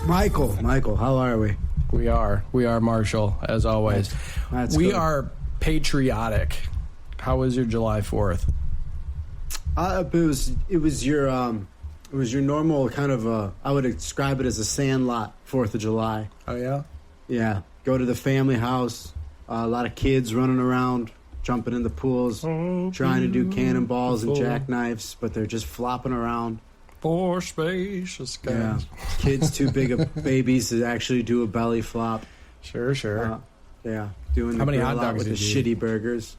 Michael, how are we? We are Marshall, as always. That's we good. are patriotic. How was your July 4th? It was your normal kind of I would describe it as a sandlot 4th of July. Oh yeah? Yeah. Go to the family house. A lot of kids running around, jumping in the pools, trying to do cannonballs and jackknives, but they're just flopping around. For spacious skies. Yeah. Kids too big of babies to actually do a belly flop. Sure. Yeah. Doing How the many grill hot out dogs with the did you shitty burgers.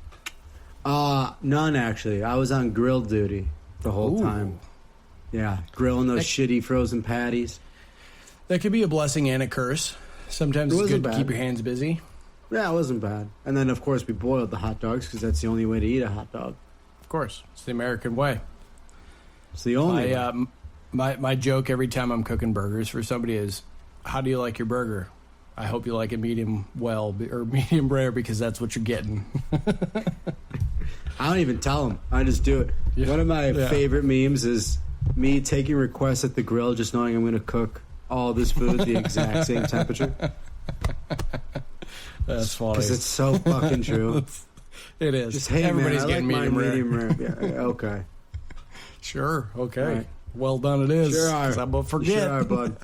None actually. I was on grill duty the whole time. Yeah, grilling those shitty frozen patties. That could be a blessing and a curse. Sometimes it's good to keep your hands busy. Yeah, it wasn't bad. And then, of course, we boiled the hot dogs because that's the only way to eat a hot dog. Of course. It's the American way. It's the only way. My joke every time I'm cooking burgers for somebody is, how do you like your burger? I hope you like it medium well or medium rare because that's what you're getting. I don't even tell them. I just do it. Yeah. One of my favorite memes is me taking requests at the grill just knowing I'm going to cook all this food at the exact same temperature. That's funny. Because it's so fucking true. It is. Just, hey, everybody's man, getting medium rare. Yeah, okay. Sure, okay. Right. Well done it is. Sure are. I'm going to forget. Sure are, bud.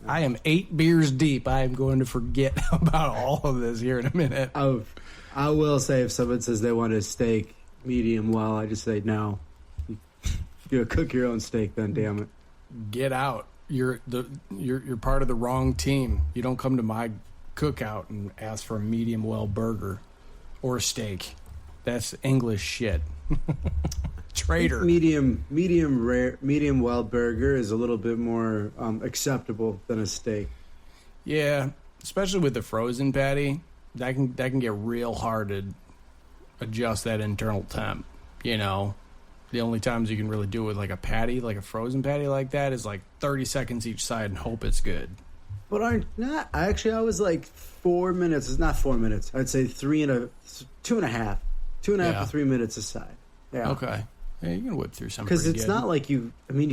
I am 8 beers deep. I am going to forget about all of this here in a minute. I will say if someone says they want a steak medium well, I just say no. You cook your own steak then, damn it. Get out. You're part of the wrong team. You don't come to my cookout and ask for a medium well burger or steak. That's English shit. Traitor. Medium well burger is a little bit more acceptable than a steak. Yeah, especially with the frozen patty, that can get real hard to adjust that internal temp. You know, the only times you can really do it with like a patty, like a frozen patty like that, is like 30 seconds each side and hope it's good. But I was like 4 minutes. It's not 4 minutes. I'd say 2.5 to 3 minutes a side. Yeah. Okay. Yeah, you can whip through something. Because it's not like you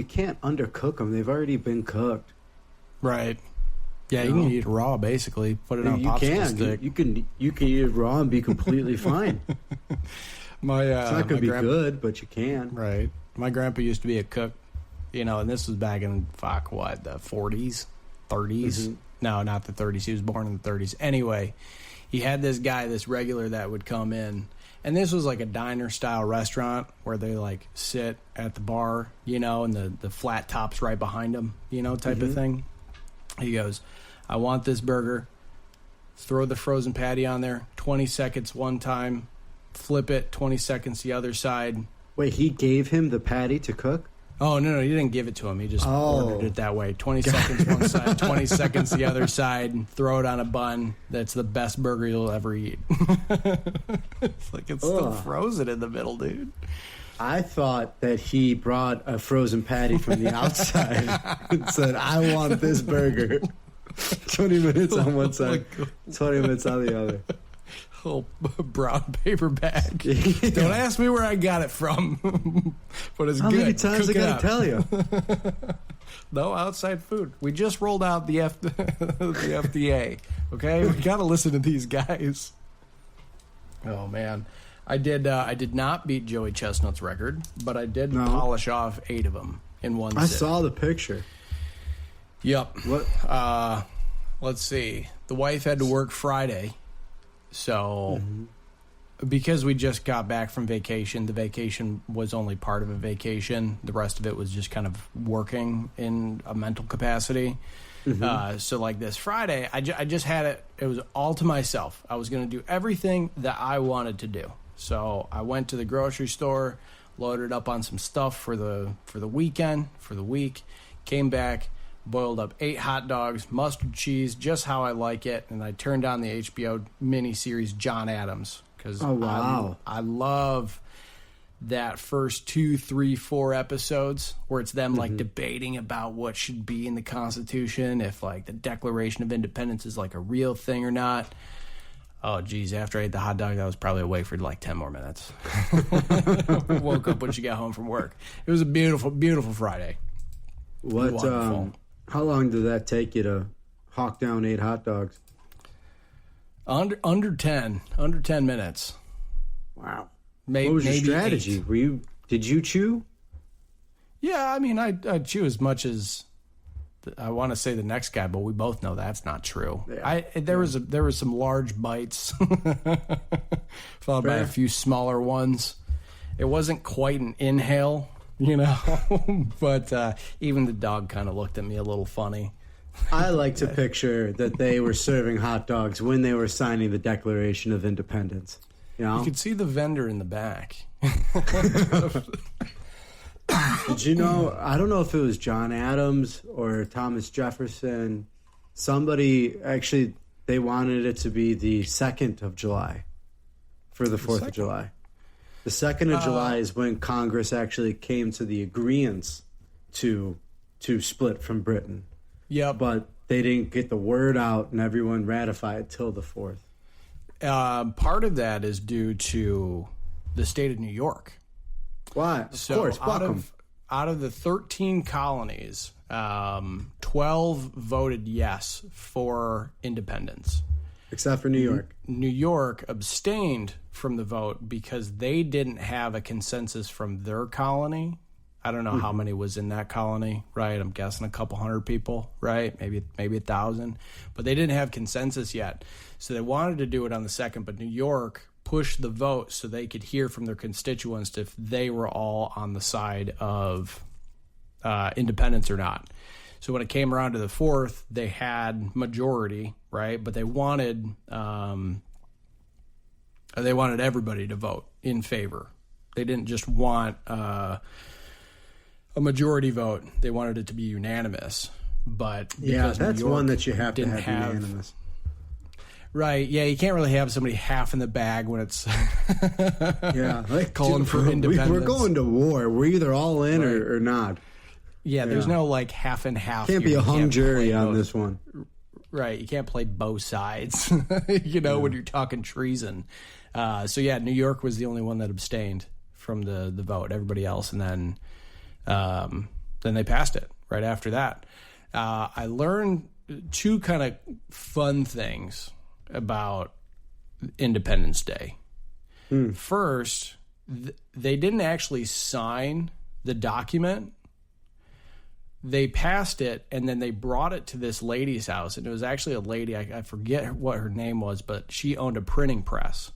can't undercook them. They've already been cooked. Right. Yeah, you can eat it raw, basically. Put it on a popsicle stick. You can eat it raw and be completely fine. It's not going to be good, but you can. Right. My grandpa used to be a cook, and this was back in, the 40s, 30s? Mm-hmm. No, not the 30s. He was born in the 30s. Anyway, he had this guy, this regular that would come in. And this was like a diner-style restaurant where they, like, sit at the bar, and the flat top's right behind them, type of thing. He goes, I want this burger. Throw the frozen patty on there. 20 seconds one time. Flip it. 20 seconds the other side. Wait, he gave him the patty to cook? Oh, no, he didn't give it to him. He just ordered it that way. 20 seconds one side, 20 seconds the other side. Throw it on a bun. That's the best burger you'll ever eat. It's like it's still frozen in the middle, dude. I thought that he brought a frozen patty from the outside and said, I want this burger. 20 minutes on one side, 20 minutes on the other. Whole brown paper bag. Don't ask me where I got it from, but it's good. How many times I gotta tell you? No outside food. We just rolled out the FDA. Okay, we gotta listen to these guys. Oh man, I did not beat Joey Chestnut's record, but I did polish off 8 of them in one. I saw the picture. Yep. What? Let's see. The wife had to work Friday. So, because we just got back from vacation, the vacation was only part of a vacation. The rest of it was just kind of working in a mental capacity. So, like this Friday, I just had it. It was all to myself. I was going to do everything that I wanted to do. So, I went to the grocery store, loaded up on some stuff for the weekend, for the week, came back. Boiled up 8 hot dogs, mustard cheese, just how I like it, and I turned on the HBO miniseries John Adams because I love that first 2, 3, 4 episodes where it's them like debating about what should be in the Constitution, if like the Declaration of Independence is like a real thing or not. Oh, geez, after I ate the hot dog, I was probably awake for like 10 more minutes. Woke up when she got home from work. It was a beautiful, beautiful Friday. What How long did that take you to hawk down 8 hot dogs? Under 10 minutes. Wow. What was your strategy? 8. Did you chew? Yeah, I mean, I chew as much as I want to say the next guy, but we both know that's not true. Yeah. There was some large bites, followed by a few smaller ones. It wasn't quite an inhale, but even the dog kind of looked at me a little funny. I like to picture that they were serving hot dogs when they were signing the Declaration of Independence. You could see the vendor in the back. Did you know, I don't know if it was John Adams or Thomas Jefferson, somebody, actually, they wanted it to be the 2nd of July for the 4th of July. The 2nd of July is when Congress actually came to the agreeance to split from Britain. Yeah. But they didn't get the word out and everyone ratified till the 4th. Part of that is due to the state of New York. Why? Of course, fuck them. Out of the 13 colonies, 12 voted yes for independence. Except for New York. New York abstained from the vote because they didn't have a consensus from their colony. I don't know how many was in that colony, right? I'm guessing a couple hundred people, right? Maybe 1,000. But they didn't have consensus yet. So they wanted to do it on the 2nd, but New York pushed the vote so they could hear from their constituents if they were all on the side of independence or not. So when it came around to the 4th, they had majority, right? But they wanted everybody to vote in favor. They didn't just want a majority vote. They wanted it to be unanimous. But yeah, that's one that you have to have unanimous. Right, yeah, you can't really have somebody half in the bag when it's calling for independence. We're going to war. We're either all in or not. Yeah, there's no like half and half. Can't be a hung jury on this one. Right, you can't play both sides, when you're talking treason. So yeah, New York was the only one that abstained from the vote. Everybody else, and then they passed it right after that. I learned 2 kind of fun things about Independence Day. First, they didn't actually sign the document. They passed it, and then they brought it to this lady's house. And it was actually a lady, I forget what her name was, but she owned a printing press.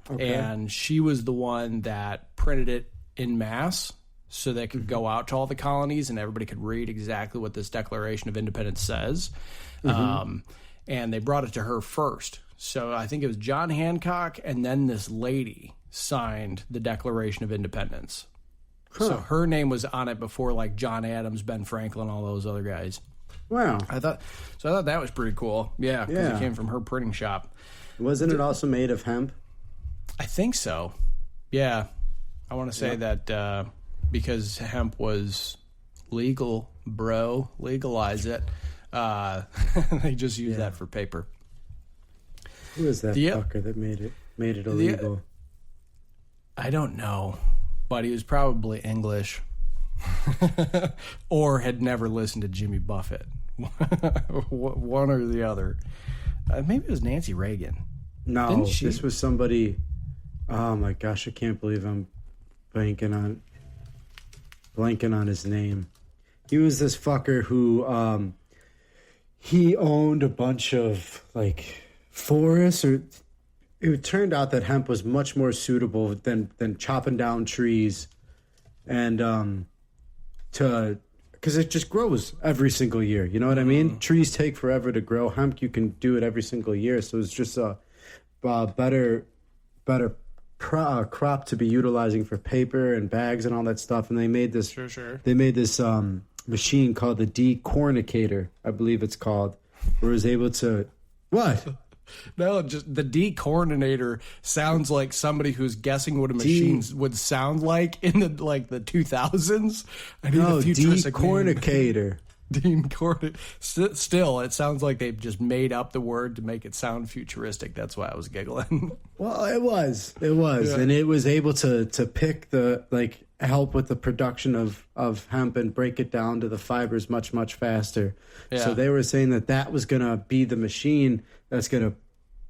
Okay. And she was the one that printed it en masse so they could go out to all the colonies and everybody could read exactly what this Declaration of Independence says. And they brought it to her first. So I think it was John Hancock, and then this lady signed the Declaration of Independence. Huh. So her name was on it before like John Adams, Ben Franklin, all those other guys. Wow. I thought that was pretty cool. Yeah, because it came from her printing shop. Wasn't it also made of hemp? I think so. Yeah. I want to say that because hemp was legal, legalize it. They just use that for paper. Who is that fucker that made it illegal? I don't know, but he was probably English or had never listened to Jimmy Buffett. One or the other. Maybe it was Nancy Reagan. No, this was somebody. Oh my gosh, I can't believe I'm blanking on his name. He was this fucker who he owned a bunch of like forests, or it turned out that hemp was much more suitable than chopping down trees, and because it just grows every single year. You know what I mean? Trees take forever to grow. Hemp, you can do it every single year. So it's just a better crop to be utilizing for paper and bags and all that stuff. And they made this. Sure. They made this machine called the decornicator, I believe it's called, where it was able to what? No, just the decorninator sounds like somebody who's guessing what a machine would sound like in the 2000s. No, decornicator. Dean Cordy. Still, it sounds like they've just made up the word to make it sound futuristic. That's why I was giggling. Well, it was, yeah. And it was able to pick the help with the production of hemp and break it down to the fibers much faster. Yeah. So they were saying that was gonna be the machine that's gonna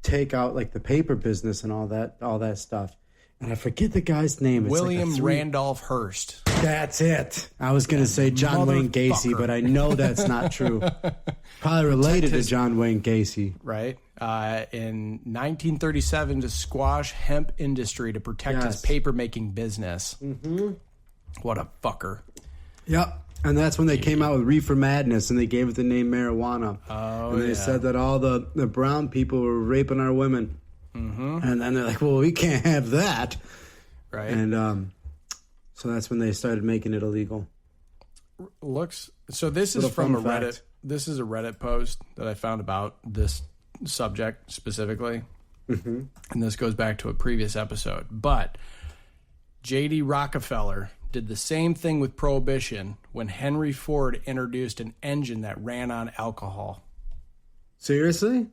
take out like the paper business and all that stuff. And I forget the guy's name. It's William Randolph Hearst. That's it. I was going to say John Wayne Gacy, but I know that's not true. Probably related to John Wayne Gacy. Right. In 1937 to squash hemp industry to protect his paper-making business. Mm-hmm. What a fucker. Yep. And that's when they came out with Reefer Madness, and they gave it the name marijuana. Oh, and they said that all the brown people were raping our women. Mm-hmm. And then they're like, well, we can't have that. Right. And so that's when they started making it illegal. So this is from a Reddit. Fact. This is a Reddit post that I found about this subject specifically. Mm-hmm. And this goes back to a previous episode. But J.D. Rockefeller did the same thing with Prohibition when Henry Ford introduced an engine that ran on alcohol. Seriously?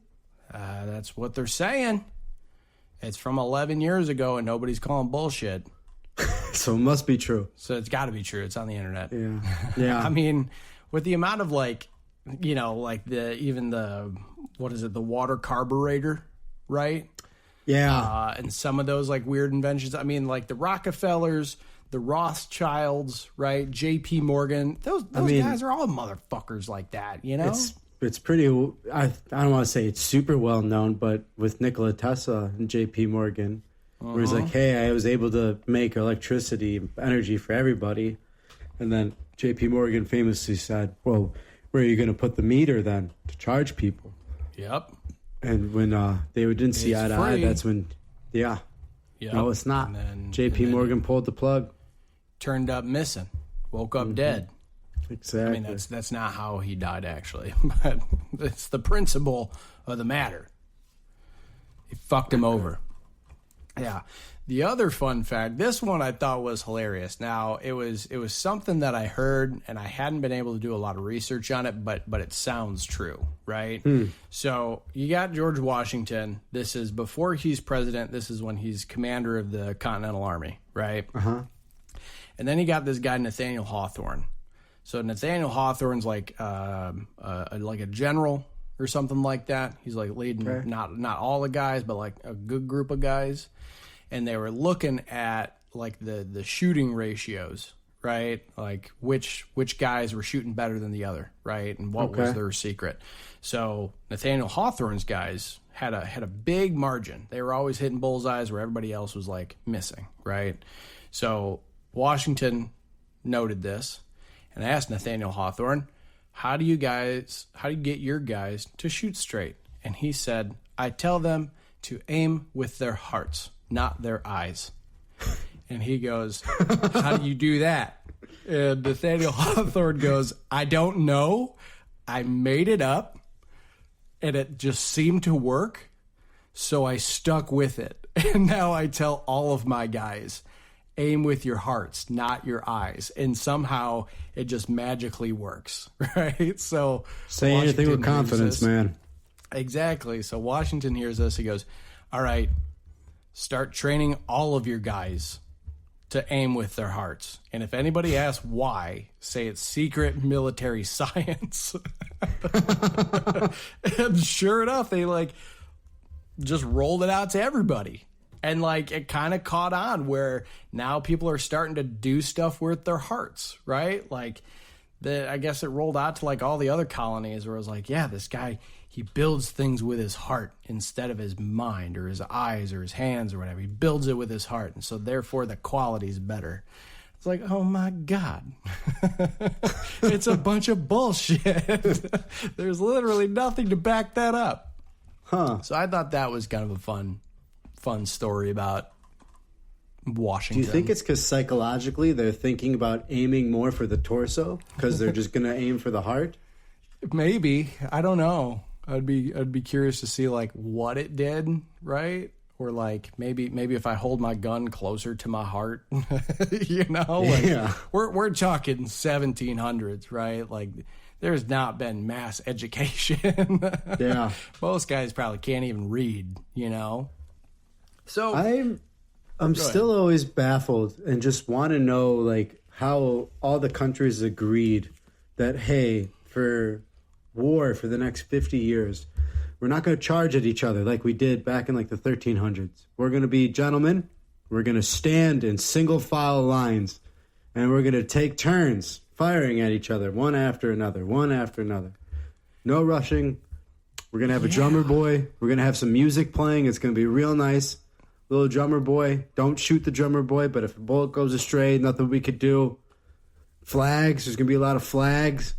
That's what they're saying. It's from 11 years ago, and nobody's calling bullshit. So it must be true. So it's got to be true. It's on the internet. Yeah. I mean, with the amount of the water carburetor, right? Yeah. And some of those like weird inventions. I mean, like the Rockefellers, the Rothschilds, right? J.P. Morgan. Those guys are all motherfuckers like that, you know? It's pretty, I don't want to say it's super well known, but with Nikola Tesla and J.P. Morgan, where he's like, hey, I was able to make electricity, energy for everybody. And then J.P. Morgan famously said, well, where are you going to put the meter then to charge people? Yep. And when they didn't see eye to eye, that's when, Yep. No, it's not. J.P. Morgan pulled the plug. Turned up missing. Woke up dead. Exactly. I mean, that's not how he died, actually. But it's the principle of the matter. He fucked him over. Yeah. The other fun fact, this one I thought was hilarious. Now, it was something that I heard, and I hadn't been able to do a lot of research on it, but it sounds true, right? So you got George Washington. This is before he's president. This is when he's commander of the Continental Army, right? Uh-huh. And then you got this guy, Nathaniel Hawthorne. So Nathaniel Hawthorne's like a general or something like that. He's like leading not all the guys, but like a good group of guys. And they were looking at like the shooting ratios, right? Like which guys were shooting better than the other, right? And what was their secret. So Nathaniel Hawthorne's guys had a big margin. They were always hitting bullseyes where everybody else was like missing, right? So Washington noted this and asked Nathaniel Hawthorne, how do you get your guys to shoot straight? And he said, I tell them to aim with their hearts, not their eyes. And he goes, how do you do that? And Nathaniel Hawthorne goes, I don't know. I made it up and it just seemed to work. So I stuck with it. And now I tell all of my guys, aim with your hearts, not your eyes. And somehow it just magically works, right? So say anything with confidence, man. Exactly. So Washington hears this. He goes, all right, start training all of your guys to aim with their hearts. And if anybody asks why, say it's secret military science. And sure enough, they like just rolled it out to everybody. And like it kind of caught on where now people are starting to do stuff with their hearts, right? Like I guess it rolled out to like all the other colonies where it was like, yeah, this guy, he builds things with his heart instead of his mind or his eyes or his hands or whatever. He builds it with his heart. And so therefore the quality's better. It's like, oh my God. It's a bunch of bullshit. There's literally nothing to back that up. Huh. So I thought that was kind of a fun story about Washington. Do you think it's because psychologically they're thinking about aiming more for the torso because they're just going to aim for the heart? Maybe. I don't know. I'd be curious to see like what it did, right? Or like maybe if I hold my gun closer to my heart, you know, like we're talking 1700s, right? Like there's not been mass education. Yeah. Most guys probably can't even read, you know? So I'm still always baffled and just want to know, like, how all the countries agreed that, hey, for war for the next 50 years, we're not going to charge at each other like we did back in, like, the 1300s. We're going to be gentlemen. We're going to stand in single file lines, and we're going to take turns firing at each other, one after another, one after another. No rushing. We're going to have a drummer boy. We're going to have some music playing. It's going to be real nice. Little drummer boy. Don't shoot the drummer boy, but if a bullet goes astray, nothing we could do. Flags. There's going to be a lot of flags.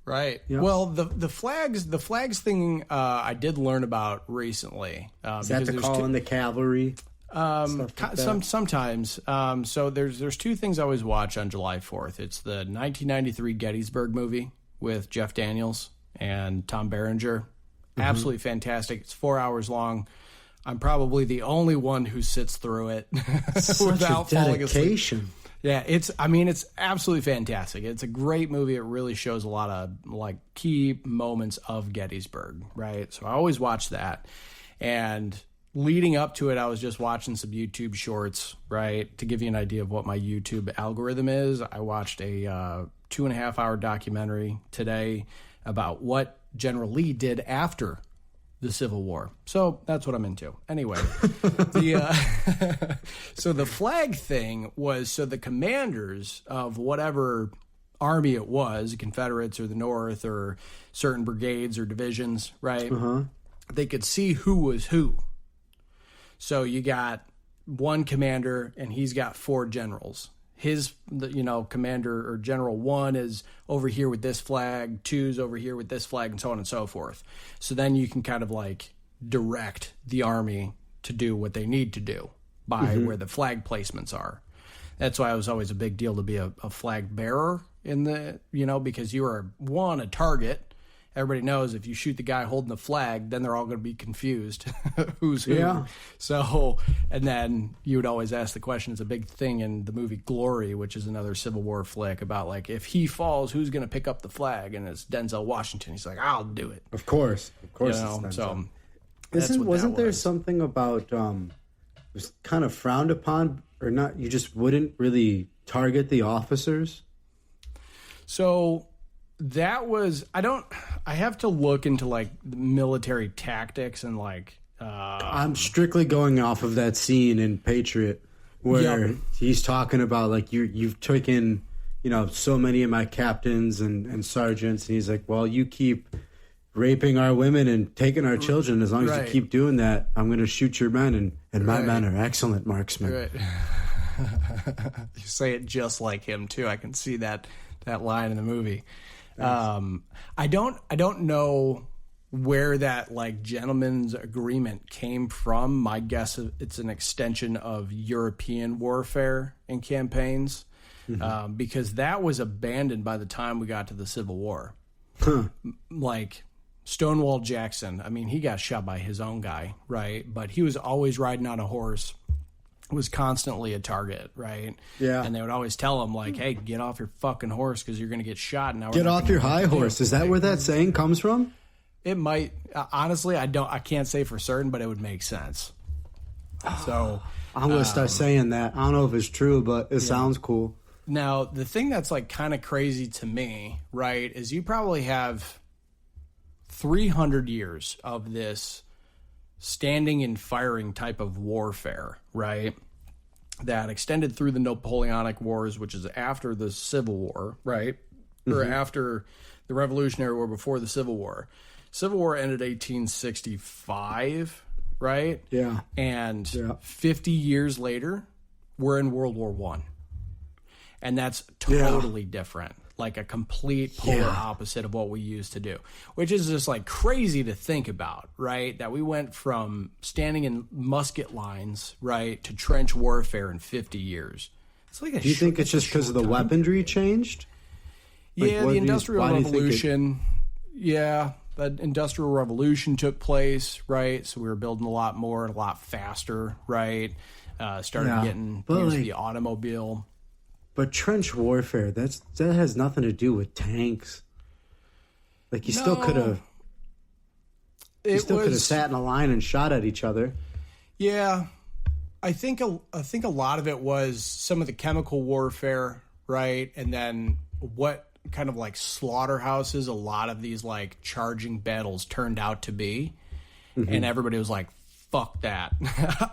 Right. Yep. Well, the flags thing I did learn about recently. Is that to call in the cavalry? Sometimes. So there's two things I always watch on July 4th. It's the 1993 Gettysburg movie with Jeff Daniels and Tom Berenger. Absolutely fantastic. It's 4 hours long. I'm probably the only one who sits through it without falling asleep. Yeah, it's absolutely fantastic. It's a great movie. It really shows a lot of like key moments of Gettysburg, right? So I always watch that. And leading up to it, I was just watching some YouTube shorts, right? To give you an idea of what my YouTube algorithm is, I watched a 2.5 hour documentary today about what General Lee did after the Civil War. So that's what I'm into. Anyway, so the flag thing was, so the commanders of whatever army it was, the Confederates or the North or certain brigades or divisions, right? They could see who was who. So you got one commander and he's got four generals. His, commander or general one is over here with this flag, two's over here with this flag, and so on and so forth. So then you can kind of like direct the army to do what they need to do by where the flag placements are. That's why it was always a big deal to be a flag bearer in the, because you are a target. Everybody knows if you shoot the guy holding the flag, then they're all going to be confused who's who. Yeah. So, and then you would always ask the question. It's a big thing in the movie Glory, which is another Civil War flick about like, if he falls, who's going to pick up the flag? And it's Denzel Washington. He's like, I'll do it. Of course. So wasn't there something about it was kind of frowned upon or not? You just wouldn't really target the officers? So that was, I have to look into like the military tactics and like, I'm strictly going off of that scene in Patriot where he's talking about like you've taken, so many of my captains and sergeants. And he's like, well, you keep raping our women and taking our children. As long as you keep doing that, I'm going to shoot your men. And my men are excellent marksmen. Right. You say it just like him too. I can see that line in the movie. I don't know where that like gentleman's agreement came from. My guess is it's an extension of European warfare and campaigns, because that was abandoned by the time we got to the Civil War. Like Stonewall Jackson, I mean, he got shot by his own guy, right? But he was always riding on a horse. Was constantly a target, right? Yeah. And they would always tell him, like, hey, get off your fucking horse because you're going to get shot. Now get off your high horse. Is that where that saying comes from? It might. Honestly, I can't say for certain, but it would make sense. So I'm going to start saying that. I don't know if it's true, but it sounds cool. Now, the thing that's like kind of crazy to me, right, is you probably have 300 years of this standing and firing type of warfare, right? That extended through the Napoleonic Wars, which is after the Civil War, right? Or after the Revolutionary War, before the Civil War. Civil War ended 1865, right? Yeah. And 50 years later, we're in World War I. And that's totally different. Like a complete polar opposite of what we used to do, which is just like crazy to think about, right? That we went from standing in musket lines, right, to trench warfare in 50 years. It's like do you think it's just because of the weaponry changed? Yeah, the Industrial Revolution. Yeah, the Industrial Revolution took place, right? So we were building a lot more, a lot faster, right? Started getting used the automobile. But trench warfare, that has nothing to do with tanks. Like, you still could have. You still could have sat in a line and shot at each other. Yeah, I think a lot of it was some of the chemical warfare, right? And then what kind of like slaughterhouses a lot of these like charging battles turned out to be. And everybody was like, fuck that.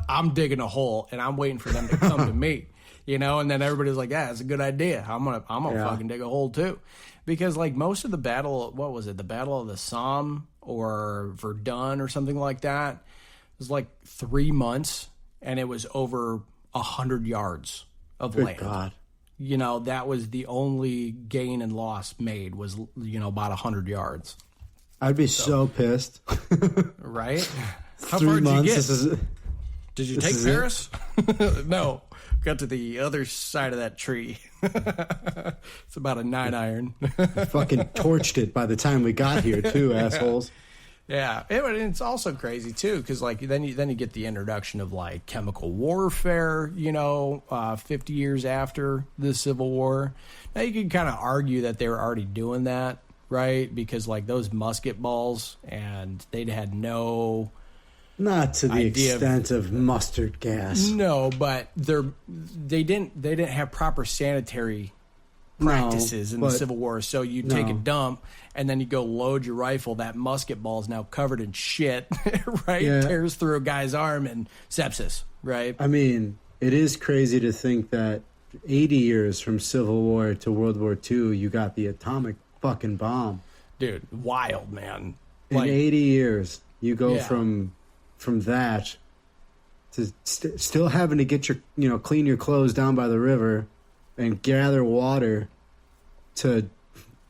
I'm digging a hole and I'm waiting for them to come to me. And then everybody's like, yeah, it's a good idea. I'm gonna fucking dig a hole too. Because like most of the battle, what was it? The Battle of the Somme or Verdun or something like that. It was like 3 months and it was over 100 yards of land. God. That was the only gain and loss made was, about 100 yards. I'd be so pissed. Right? How 3 far months. did you get? Did you take Paris? No. Got to the other side of that tree. It's about a 9-iron. Fucking torched it by the time we got here, too, assholes. Yeah, it's also crazy too because like then you get the introduction of like chemical warfare. 50 years after the Civil War. Now you can kind of argue that they were already doing that, right? Because like those musket balls, and they'd had no. Not to the extent of mustard gas. No, but they didn't have proper sanitary practices in the Civil War. So you take a dump and then you go load your rifle. That musket ball is now covered in shit, right? Yeah. Tears through a guy's arm and sepsis, right? I mean, it is crazy to think that 80 years from Civil War to World War II, you got the atomic fucking bomb. Dude, wild, man. In 80 years, you go from that to still having to get your, clean your clothes down by the river and gather water to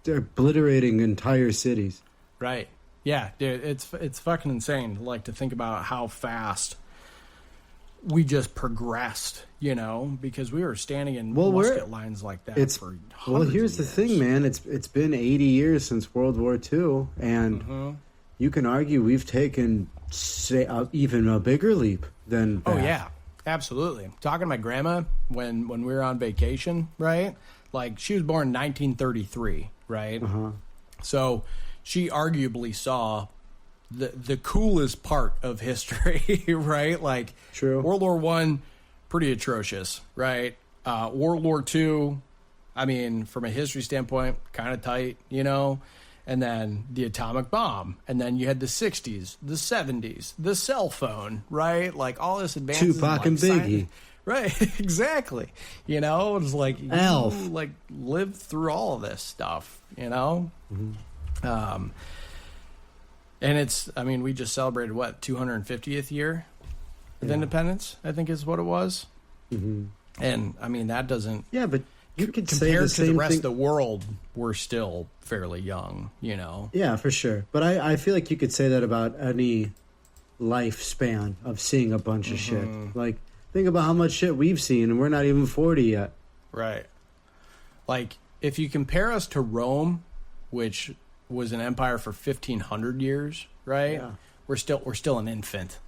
obliterating entire cities. Right. Yeah, dude, it's fucking insane, like, to think about how fast we just progressed, because we were standing in musket lines like that for hundreds Well, here's of the thing, man. It's been 80 years since World War II, and you can argue we've taken even a bigger leap than that. Oh, yeah. Absolutely. Talking to my grandma when we were on vacation, right? Like, she was born in 1933, right? So she arguably saw the coolest part of history, right? Like, true. World War I, pretty atrocious, right? World War II, I mean, from a history standpoint, kind of tight, And then the atomic bomb. And then you had the 60s, the 70s, the cell phone, right? Like, all this advances. Tupac and Biggie. Right, exactly. It was like, Elf. you, like, lived through all of this stuff, And we just celebrated, 250th year of independence, I think is what it was. And, that doesn't... Yeah, but you could say compared the to same the rest thing. of the world, we're still fairly young, Yeah, for sure. But I feel like you could say that about any lifespan of seeing a bunch of shit. Like, think about how much shit we've seen, and we're not even 40 yet. Right. Like, if you compare us to Rome, which was an empire for 1,500 years, right? Yeah. We're still an infant.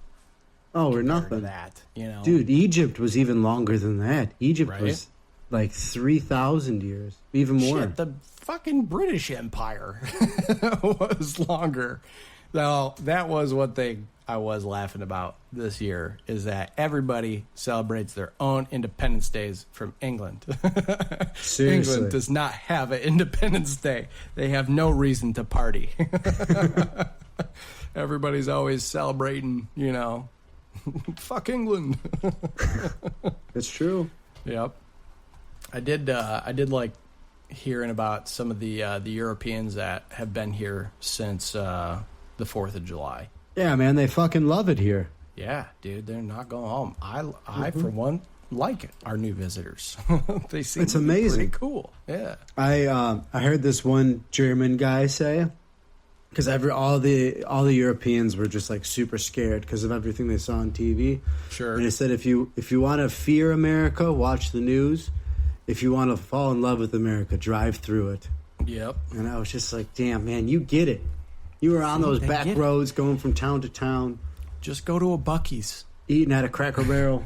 Oh, we're nothing. That, Dude, Egypt was even longer than that. Egypt was like 3,000 years, even more. Shit, the fucking British Empire was longer. Now, that was one thing I was laughing about this year, is that everybody celebrates their own Independence Days from England. Seriously. England does not have an Independence Day. They have no reason to party. Everybody's always celebrating, fuck England. It's true. Yep. I did like hearing about some of the Europeans that have been here since the 4th of July. Yeah, man, they fucking love it here. Yeah, dude, they're not going home. I for one, like it, our new visitors. They seem it's amazing. Pretty cool. Yeah. I heard this one German guy say, because all the Europeans were just like super scared because of everything they saw on TV. Sure. And he said, if you want to fear America, watch the news. If you want to fall in love with America, drive through it. Yep. And I was just like, damn, man, you get it. You were on those back roads going from town to town. Just go to a Buc-ee's. Eating at a Cracker Barrel.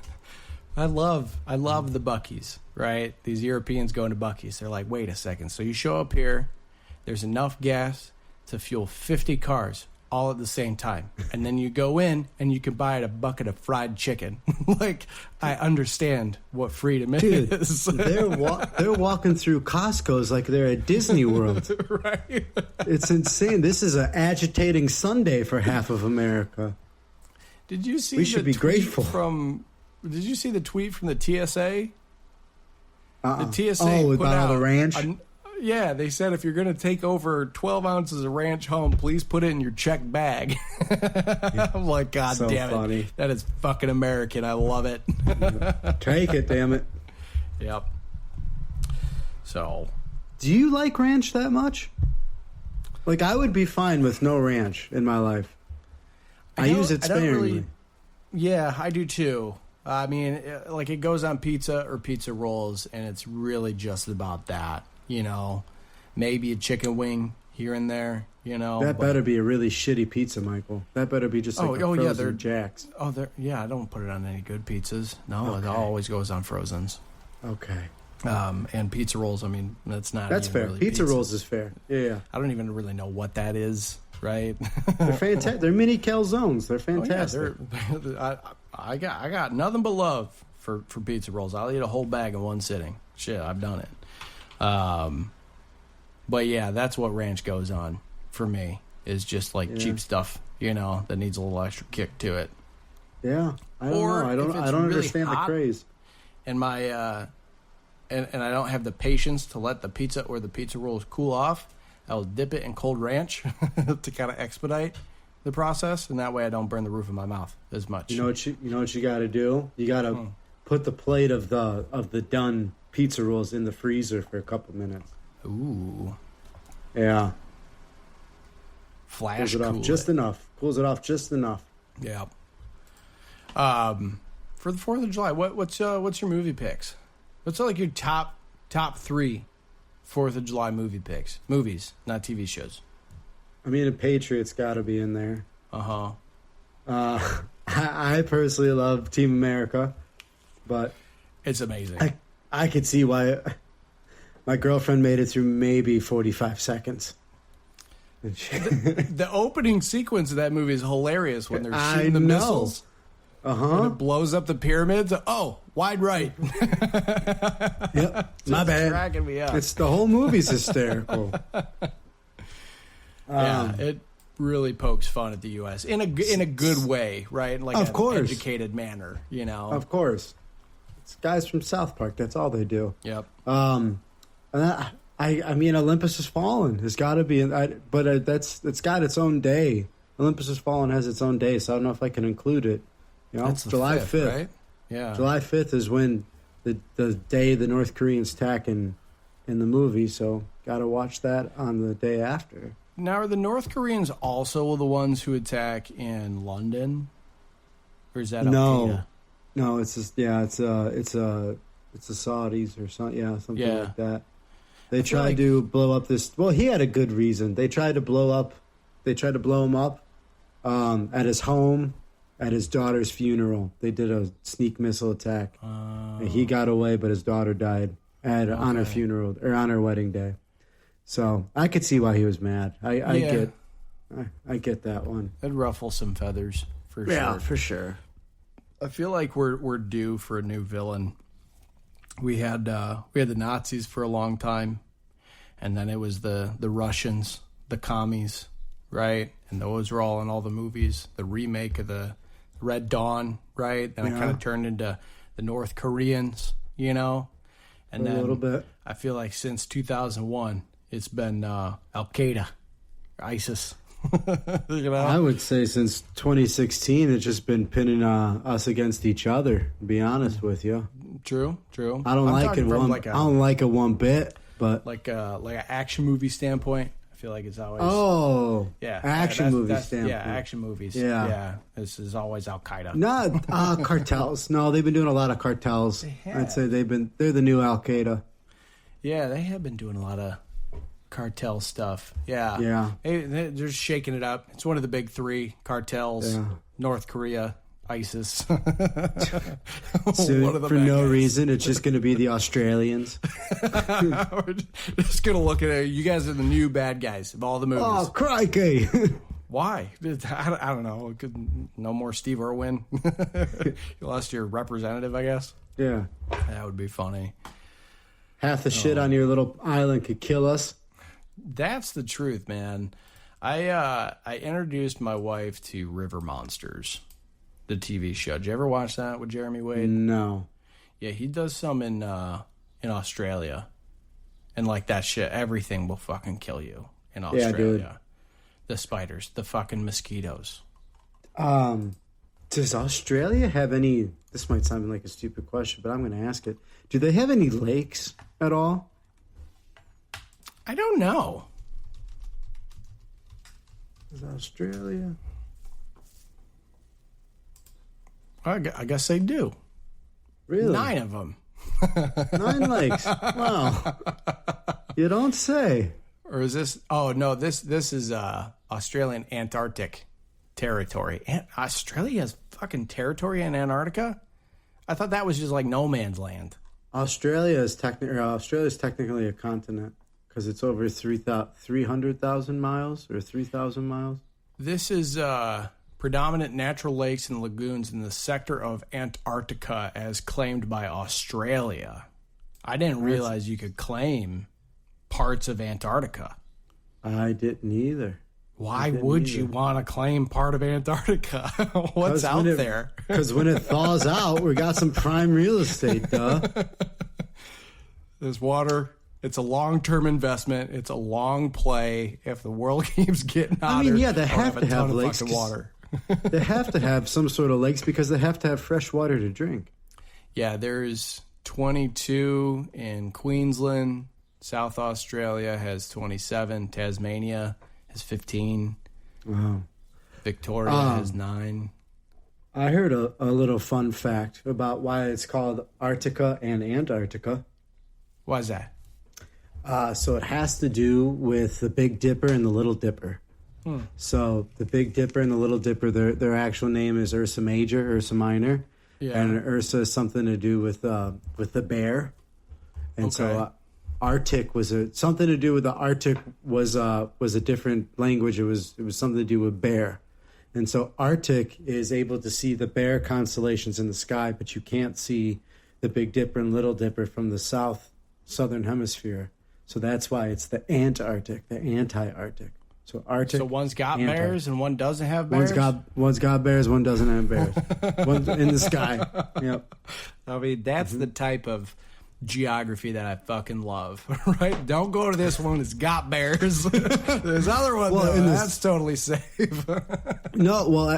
I love the Buc-ee's, right? These Europeans going to Buc-ee's. They're like, wait a second. So you show up here, there's enough gas to fuel 50 cars all at the same time. And then you go in and you can buy a bucket of fried chicken. Like, I understand what freedom Dude, is. they're walking through Costco's like they're at Disney World. Right? It's insane. This is an agitating Sunday for half of America. Did you see We should be grateful. Did you see the tweet from the TSA? Uh-uh. The TSA Oh, put about all the out ranch? yeah, they said if you're going to take over 12 ounces of ranch home, please put it in your check bag. I'm like, God So damn funny. it. That is fucking American. I love it. Take it, damn it. Yep. So, Do you like ranch that much? Like, I would be fine with no ranch in my life. I use it I don't sparingly. really- yeah, I do too. I mean, like it goes on pizza or pizza rolls, and it's really just about that. You know, maybe a chicken wing here and there. You know, That better be a really shitty pizza, Michael. That better be just like a yeah, frozen they're Jack's. Oh, yeah, I don't put it on any good pizzas. No, it Okay. always goes on Frozens. Okay. And pizza rolls, I mean, that's not That's even fair. really Pizza rolls is fair. Yeah. I don't even really know what that is, right? They're fantastic. They're mini calzones. They're Oh, yeah, fantastic. I got nothing but love for pizza rolls. I'll eat a whole bag in one sitting. Shit, I've done it. But yeah, that's what ranch goes on for me, is just like cheap stuff, you know, that needs a little extra kick to it. Yeah. I don't Or know. I if don't it's I don't really understand the hot, craze. And my and I don't have the patience to let the pizza or the pizza rolls cool off, I'll dip it in cold ranch to kind of expedite the process, and that way I don't burn the roof of my mouth as much. You know what you got to do? You got to put the plate of the done pizza rolls in the freezer for a couple minutes. Ooh, Yeah. flash Cools it off cool just it. enough. Cools it off just enough. Yeah. For the 4th of July, what's your movie picks? What's like your top 3 4th of July movie picks? Movies, not TV shows. I mean, the Patriots got to be in there. Uh-huh. I personally love Team America, but It's amazing. I could see why my girlfriend made it through maybe 45 seconds. And The opening sequence of that movie is hilarious when they're I shooting the know. missiles. And it blows up the pyramids. Oh, wide right. Yep. My bad. Cracking me up. It's the whole movie's hysterical. Yeah, it really pokes fun at the U.S. in a good way, right? Like Of an course. educated manner, you know. Of course. It's guys from South Park. That's all they do. Yep. And I mean, Olympus Has Fallen has got to be in. But it's got its own day. Olympus Has Fallen has its own day, so I don't know if I can include it. You know, That's the July 5th. right? Yeah. July 5th is when the day the North Koreans attack in the movie, so got to watch that on the day after. Now, are the North Koreans also the ones who attack in London, or is that Al-Qaeda? No, it's just it's the Saudis or something like that. They tried to blow up this. Well, he had a good reason. They tried to blow him up at his home, at his daughter's funeral. They did a sneak missile attack, and he got away, but his daughter died on her funeral or on her wedding day. So I could see why he was mad. I get that one. It'd ruffle some feathers for sure. Yeah, for sure. I feel like we're due for a new villain. We had the Nazis for a long time, and then it was the Russians, the commies, right? And those were all in all the movies. The remake of the Red Dawn, right? Then it kind of turned into the North Koreans, you know. And then A little bit. I feel like since 2001, it's been Al Qaeda, ISIS. You know? I would say since 2016, it's just been pinning us against each other. To be honest with you, True. I don't like it one. I don't like it one bit. But like an action movie standpoint, I feel like it's always action movie standpoint. Yeah, action movies. Yeah. This is always Al Qaeda. Not cartels. No, they've been doing a lot of cartels. I'd say they're the new Al Qaeda. Yeah, they have been doing a lot of cartel stuff. Yeah. Yeah. They're just shaking it up. It's one of the big 3 cartels. Yeah. North Korea, ISIS. So One of the for bad no guys. reason, it's just going to be the Australians. We're just gonna look at it. You guys are the new bad guys of all the movies. Oh, crikey! Why? I don't know. No more Steve Irwin. You lost your representative, I guess. Yeah, That would be funny. half the shit on your little island could kill us. That's the truth, man. I introduced my wife to River Monsters, the TV show. Did you ever watch that with Jeremy Wade? No. Yeah, he does some in Australia, and like that shit, everything will fucking kill you in Australia. dude. The spiders, the fucking mosquitoes. Does Australia have any? This might sound like a stupid question, but I'm going to ask it. Do they have any lakes at all? I don't know. Is Australia? I guess they do. Really? 9 of them. 9 lakes. Wow. You don't say. Or is this? Oh no, this is Australian Antarctic territory. Australia has fucking territory in Antarctica. I thought that was just like no man's land. Australia is technically a continent because it's over 300,000 miles or 3,000 miles. This is predominant natural lakes and lagoons in the sector of Antarctica as claimed by Australia. I didn't realize you could claim parts of Antarctica. I didn't either. Why would you want to claim part of Antarctica? What's out there? Because when it thaws out, we got some prime real estate, duh. This water, it's a long-term investment. It's a long play. If the world keeps getting hotter, yeah, they I'll have a to ton have of lakes, fucking 'cause- water. They have to have some sort of lakes because they have to have fresh water to drink. Yeah, there's 22 in Queensland. South Australia has 27. Tasmania has 15. Wow. Victoria has 9. I heard a little fun fact about why it's called Arctica and Antarctica. Why is that? So it has to do with the Big Dipper and the Little Dipper. So the Big Dipper and the Little Dipper, their actual name is Ursa Major, Ursa Minor, Yeah. and Ursa is something to do with the bear, and so Okay. Arctic was something to do with the Arctic was a different language. It was something to do with bear, and so Arctic is able to see the bear constellations in the sky, but you can't see the Big Dipper and Little Dipper from the southern hemisphere. So that's why it's the Antarctic, the anti-Arctic. So Arctic. So one's got Antarctic. bears and one doesn't have bears? One's got bears, one doesn't have bears. One's in the sky. Yep. I mean, that's the type of geography that I fucking love, right? Don't go to this one that's got bears. There's other one, Well, though, in this- that's totally safe. No, well,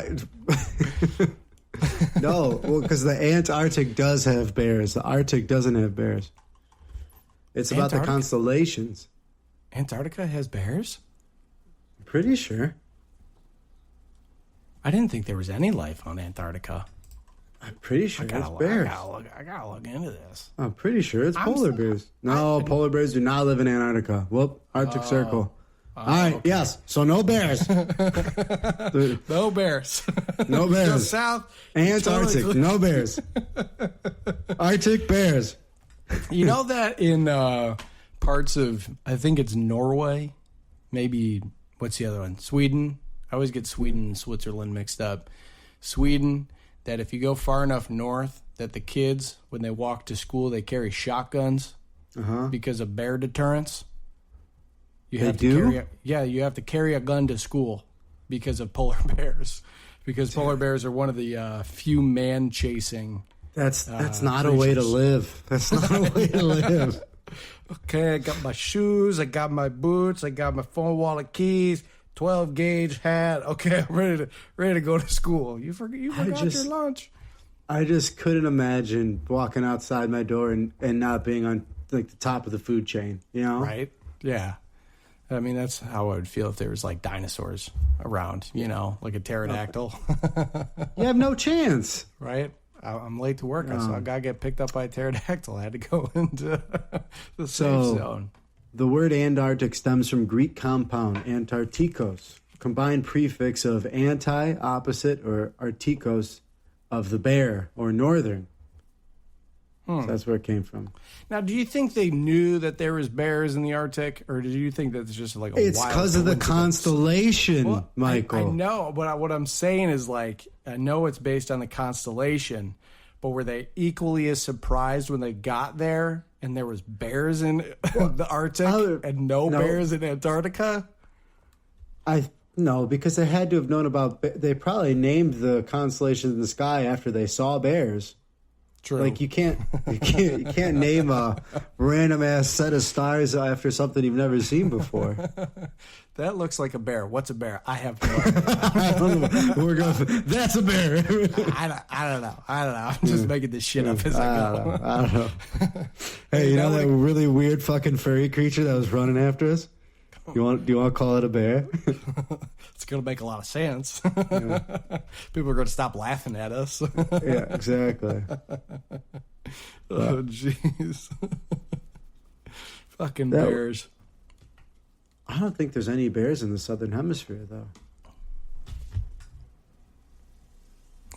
no, well, because the Antarctic does have bears. The Arctic doesn't have bears. It's about the Antarctica? constellations. Antarctica has bears? Pretty sure. I didn't think there was any life on Antarctica. I'm pretty sure it's bears. I gotta look into this. I'm pretty sure it's polar bears. No, polar bears do not live in Antarctica. Whoop, Arctic Circle. All right, okay. yes. So no bears. No bears. No Go bears. south. Antarctic, totally- no bears. Arctic bears. You know that in parts of, I think it's Norway, maybe, what's the other one? Sweden. I always get Sweden and Switzerland mixed up. Sweden, that if you go far enough north, that the kids, when they walk to school, they carry shotguns because of bear deterrence. You have They to do? you have to carry a gun to school because of polar bears. Because polar bears are one of the few man-chasing. That's not a way to creatures. live. That's not a way to live. Okay, I got my shoes, I got my boots, I got my phone, wallet, keys, 12 gauge hat. Okay, I'm ready to go to school. You forgot your lunch. I just couldn't imagine walking outside my door and not being on like the top of the food chain, you know? Right? Yeah. I mean, that's how I would feel if there was like dinosaurs around, you know, like a pterodactyl. You have no chance. Right? I'm late to work, so I gotta get picked up by a pterodactyl. I had to go into the safe zone. The word Antarctic stems from Greek compound Antarcticos, combined prefix of anti, opposite, or artikos, of the bear, or northern. So that's where it came from. Now, do you think they knew that there was bears in the Arctic, or do you think that it's just like a It's wild because of the coincidence? constellation, Well, Michael. I know, but what I'm saying is like, I know it's based on the constellation, but were they equally as surprised when they got there and there was bears in the Arctic and no bears in Antarctica? No, because they had to have known about. They probably named the constellation in the sky after they saw bears. True. Like you can't name a random ass set of stars after something you've never seen before. That looks like a bear. What's a bear? I have no idea. I don't know. We're going. That's a bear. I don't know. I'm just making this shit up as I go. I don't know. Hey, you know that really weird fucking furry creature that was running after us? Do you want to call it a bear? It's going to make a lot of sense. People are going to stop laughing at us. Yeah, exactly. Oh, jeez. Fucking bears. I don't think there's any bears in the southern hemisphere, though.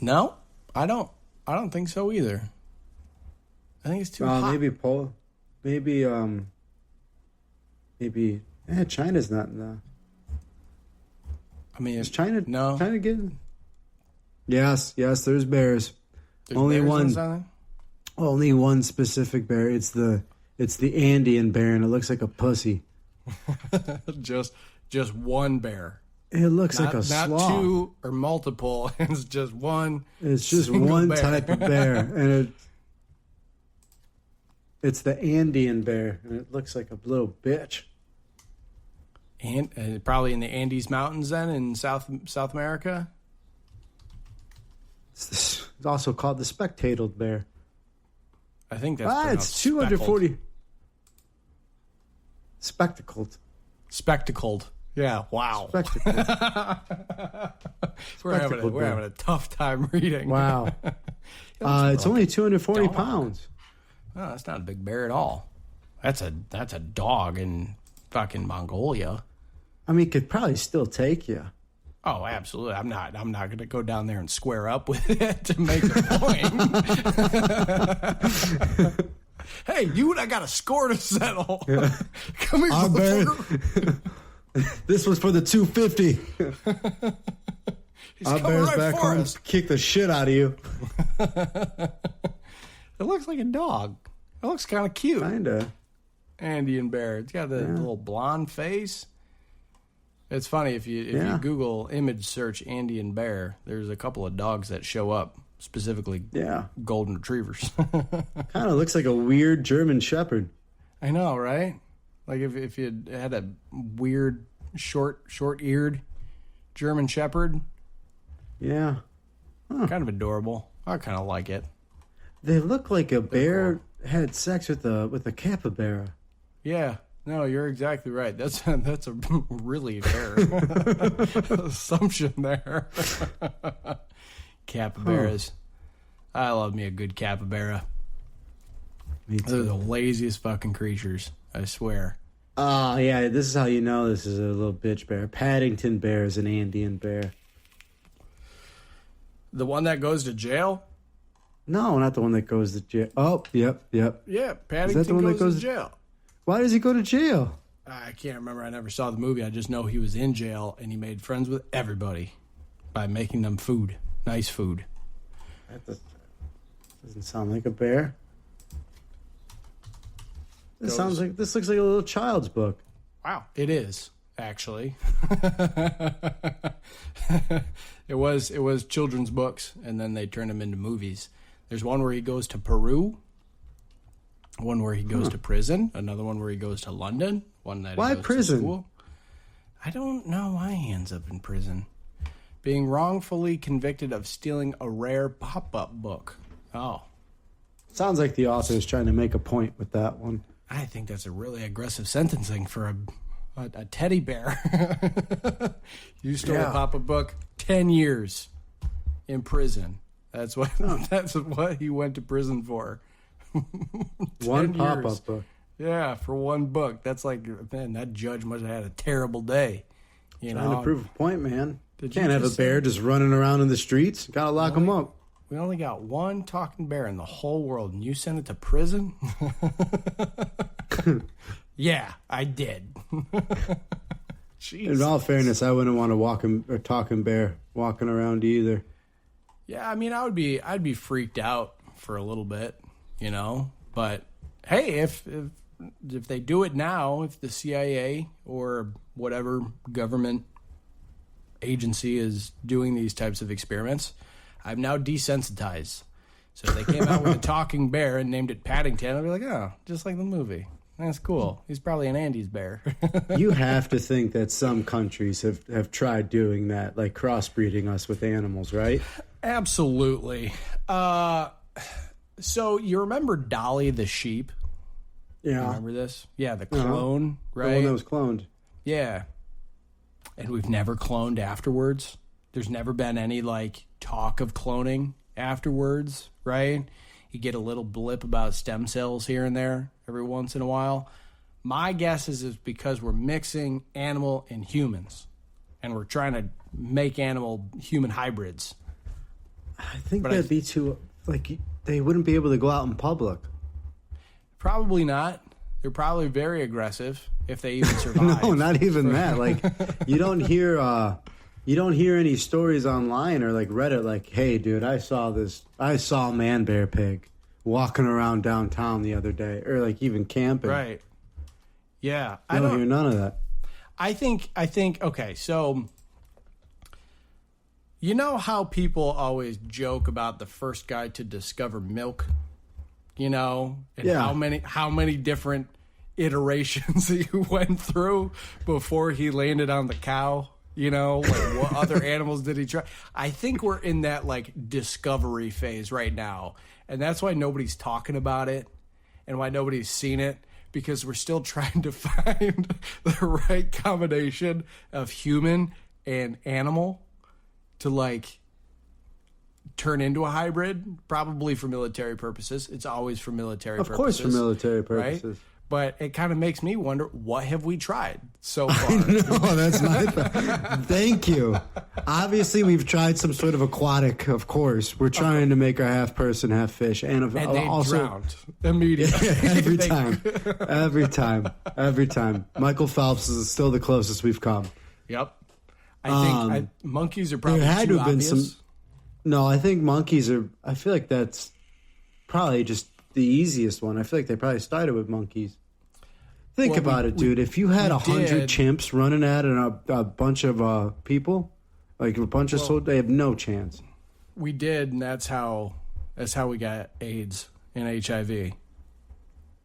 No, I don't think so either. I think it's too hot. Maybe China's not in the. I mean, Is China? No. China getting? Yes, there's bears. There's Only bears in one. something? Only one specific bear. It's the Andean bear, and it looks like a pussy. just one bear. It looks like a Not sloth. two or multiple. It's just one. It's just single one bear. type of bear, and it's the Andean bear, and it looks like a little bitch. And probably in the Andes Mountains, then in South America. It's also called the spectacled bear. I think that's It's 240. Spectacled. Yeah. Wow. Spectacled. We're having a tough time reading. Wow. It's only 240 pounds. Oh, that's not a big bear at all. That's a dog in fucking Mongolia. I mean, could probably still take you. Oh, absolutely. I'm not going to go down there and square up with it to make a point. Hey, you and I got a score to settle. Yeah. Come here, motherfucker. This was for the 250. He's our coming bear's right back for home us. kick the shit out of you. It looks like a dog. It looks kind of cute. Kinda. Andean bear. It's got the little blonde face. It's funny if you Google image search Andean bear, there's a couple of dogs that show up, specifically golden retrievers. Kind of looks like a weird German shepherd. I know, right? Like if you had a weird short-eared German shepherd. Yeah. Huh. Kind of adorable. I kind of like it. They look like a bear had sex with a capybara. Yeah. No, you're exactly right. That's a really fair assumption there. Capybaras. I love me a good capybara. Me too. They're the laziest fucking creatures, I swear. Oh, yeah, this is how you know this is a little bitch bear. Paddington bear is an Andean bear. The one that goes to jail? No, not the one that goes to jail. Oh, yep. Yeah, Paddington goes to jail. Why does he go to jail? I can't remember. I never saw the movie. I just know he was in jail and he made friends with everybody by making them food. Nice food. That doesn't sound like a bear. This looks like a little child's book. Wow, it is actually. It was children's books, and then they turned them into movies. There's one where he goes to Peru, one where he goes to prison, another one where he goes to London, one that why he goes prison? to school. I don't know why he ends up in prison. Being wrongfully convicted of stealing a rare pop-up book. Oh. Sounds like the author is trying to make a point with that one. I think that's a really aggressive sentencing for a teddy bear. You stole a pop-up book, 10 years in prison. That's what he went to prison for. One pop-up book. Yeah, for one book. That's like, man, that judge must have had a terrible day. Trying to prove a point, man. Can't have a bear just running around in the streets. Gotta lock him up. We only got one talking bear in the whole world, and you sent it to prison? Yeah, I did. In all fairness, I wouldn't want a talking bear walking around either. Yeah, I mean, I'd be freaked out for a little bit, you know. But hey, if they do it now, if the CIA or whatever government agency is doing these types of experiments, I'm now desensitized. So if they came out with a talking bear and named it Paddington, I'd be like, oh, just like the movie. That's cool. He's probably an Andes bear. You have to think that some countries have tried doing that, like crossbreeding us with animals, right? Absolutely. So you remember Dolly the sheep? Yeah. Remember this? Yeah, the clone, right? The one that was cloned. Yeah. And we've never cloned afterwards. There's never been any, like, talk of cloning afterwards, right? You get a little blip about stem cells here and there every once in a while. My guess is it's because we're mixing animal and humans, and we're trying to make animal-human hybrids. I think that'd be too, like, they wouldn't be able to go out in public. Probably not. They're probably very aggressive if they even survive. No, not even that. Like, you don't hear any stories online or like Reddit like, hey, dude, I saw a man bear pig walking around downtown the other day, or like even camping. Right. Yeah. I don't hear none of that. I think, okay, so you know how people always joke about the first guy to discover milk, you know, and how many different iterations he went through before he landed on the cow, you know, like what other animals did he try? I think we're in that like discovery phase right now. And that's why nobody's talking about it and why nobody's seen it, because we're still trying to find the right combination of human and animal to like turn into a hybrid, probably for military purposes. It's always for military purposes. Of course, for military purposes. Right? But it kind of makes me wonder, what have we tried so far? No, that's not. Thank you. Obviously, we've tried some sort of aquatic. Of course, we're trying to make our half person, half fish, and they also drowned immediately. every time. Michael Phelps is still the closest we've come. Yep. I think monkeys are probably there had too to have been obvious. No, I think monkeys are. I feel like that's probably just the easiest one. I feel like they probably started with monkeys. Think about it, dude. If you had 100 chimps running at a bunch of people, like a bunch of soldiers, they have no chance. We did, and that's how we got AIDS and HIV.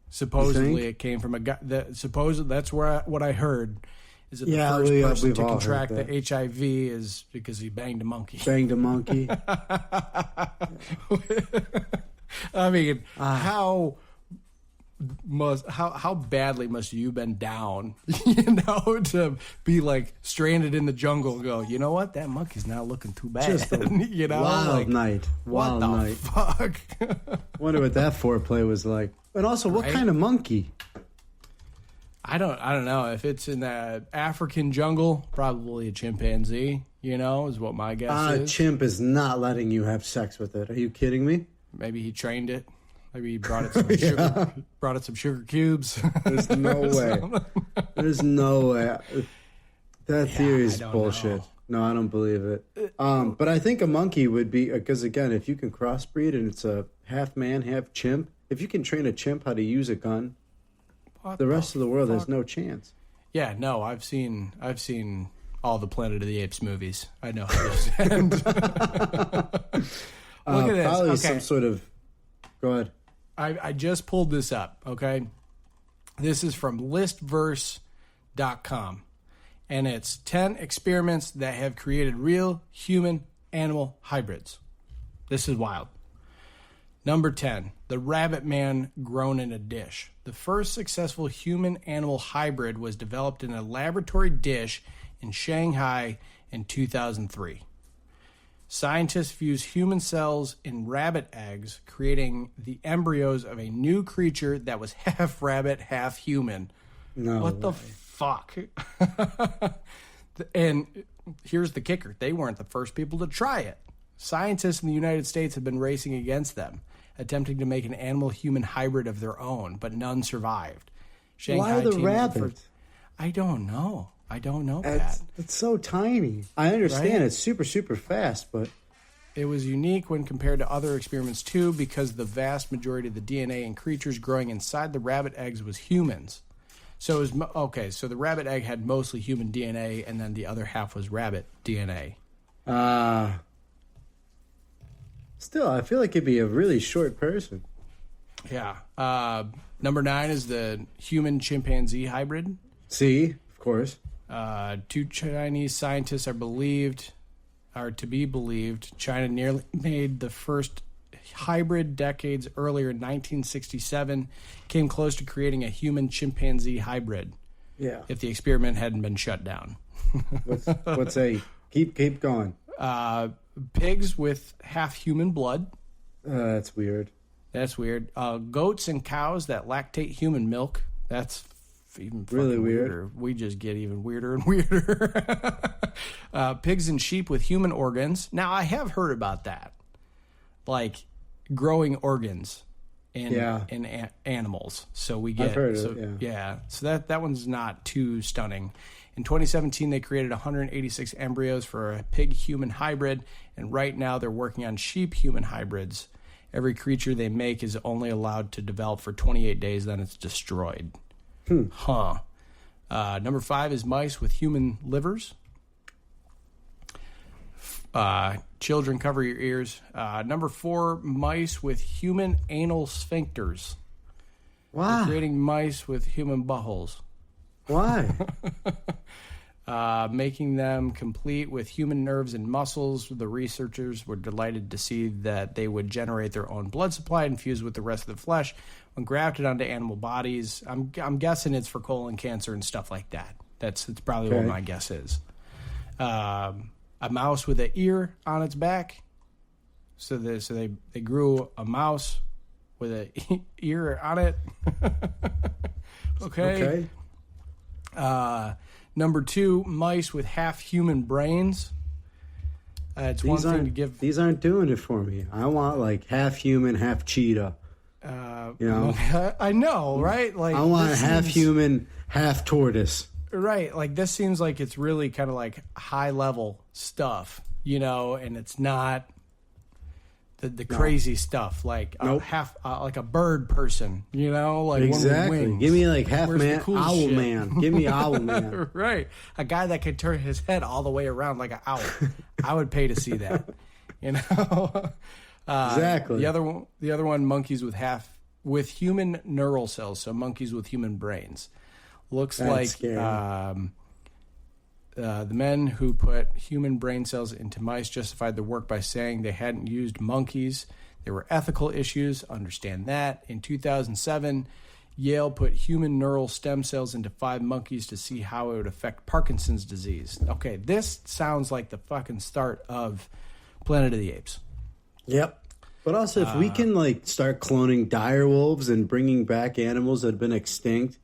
Supposedly, it came from a guy. That's what I heard. Is that the first person to contract the HIV is because he banged a monkey? Banged a monkey. I mean, how badly must you been down, to be like stranded in the jungle and go, you know what, that monkey's not looking too bad. Just a wild night. What the fuck? Wonder what that foreplay was like. And also, what kind of monkey? I don't know. If it's in the African jungle, probably a chimpanzee, is what my guess is. A chimp is not letting you have sex with it. Are you kidding me? Maybe he trained it. Maybe he brought it some sugar. Brought it some sugar cubes. There's no way. There's no way. That theory is bullshit. No, I don't believe it. But I think a monkey would be, because again, if you can crossbreed and it's a half man, half chimp, if you can train a chimp how to use a gun, the rest of the world has no chance. Yeah, no, I've seen all the Planet of the Apes movies. I know how those end. Look at this. Probably some sort of. Go ahead. I just pulled this up, okay? This is from listverse.com, and it's 10 experiments that have created real human-animal hybrids. This is wild. Number 10, the rabbit man grown in a dish. The first successful human-animal hybrid was developed in a laboratory dish in Shanghai in 2003. Scientists fused human cells in rabbit eggs, creating the embryos of a new creature that was half rabbit, half human. No What way. the fuck? And here's the kicker. They weren't the first people to try it. Scientists in the United States have been racing against them, attempting to make an animal-human hybrid of their own, but none survived. Why the team was rabbit? I don't know. Pat. It's so tiny. I understand Right? it's super, super fast, but It was unique when compared to other experiments, too, because the vast majority of the DNA in creatures growing inside the rabbit eggs was humans. So it was, so the rabbit egg had mostly human DNA, and then the other half was rabbit DNA. still, I feel like it'd be a really short person. Yeah. Number 9 is the human-chimpanzee hybrid. See, of course. 2 Chinese scientists are to be believed. China nearly made the first hybrid decades earlier in 1967, came close to creating a human-chimpanzee hybrid. Yeah. If the experiment hadn't been shut down. What's a keep going? Pigs with half human blood. That's weird. That's weird. Goats and cows that lactate human milk. That's even Really fucking weird. weirder. We just get even weirder and weirder. Pigs and sheep with human organs. Now, I have heard about that. Like growing organs in animals. So we get. I've heard of it, yeah. So that one's not too stunning. In 2017, they created 186 embryos for a pig-human hybrid, and right now they're working on sheep-human hybrids. Every creature they make is only allowed to develop for 28 days, then it's destroyed. Number 5 is mice with human livers. Children, cover your ears. Number 4, mice with human anal sphincters. Why? They're creating mice with human buttholes. Why? Making them complete with human nerves and muscles. The researchers were delighted to see that they would generate their own blood supply and fuse with the rest of the flesh when grafted onto animal bodies. I'm guessing it's for colon cancer and stuff like that. It's probably what my guess is. A mouse with an ear on its back. So they grew a mouse with an ear on it. Okay. Number 2, mice with half human brains. It's one thing to give. These aren't doing it for me. I want like half human, half cheetah. I know, right? Like I want half human, half tortoise. Right. Like this seems like it's really kind of like high level stuff, and it's not the crazy stuff like half like a bird person, like exactly. one with wings. Give me like half Where's man, the cool owl shit? man. Give me owl man. Right. A guy that could turn his head all the way around like an owl. I would pay to see that. Exactly. The other one, monkeys with human neural cells, so monkeys with human brains. Looks That's like scary. the men who put human brain cells into mice justified the work by saying they hadn't used monkeys. There were ethical issues. Understand that. In 2007, Yale put human neural stem cells into 5 monkeys to see how it would affect Parkinson's disease. Okay, this sounds like the fucking start of Planet of the Apes. Yep. But also, if we can like start cloning dire wolves and bringing back animals that have been extinct,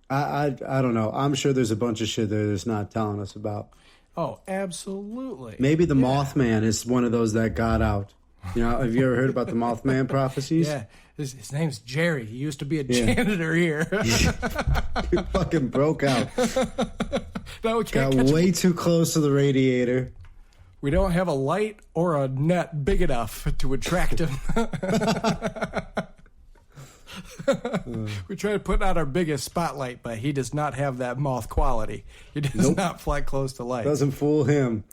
I don't know. I'm sure there's a bunch of shit there that's not telling us about. Oh, absolutely. Maybe the Mothman is one of those that got out. Have you ever heard about the Mothman prophecies? Yeah, his name's Jerry. He used to be a janitor here. He fucking broke out. No, we can't Got catch way too close to the radiator. We don't have a light or a net big enough to attract him. We try to put out our biggest spotlight, but he does not have that moth quality. He does not fly close to light. Doesn't fool him.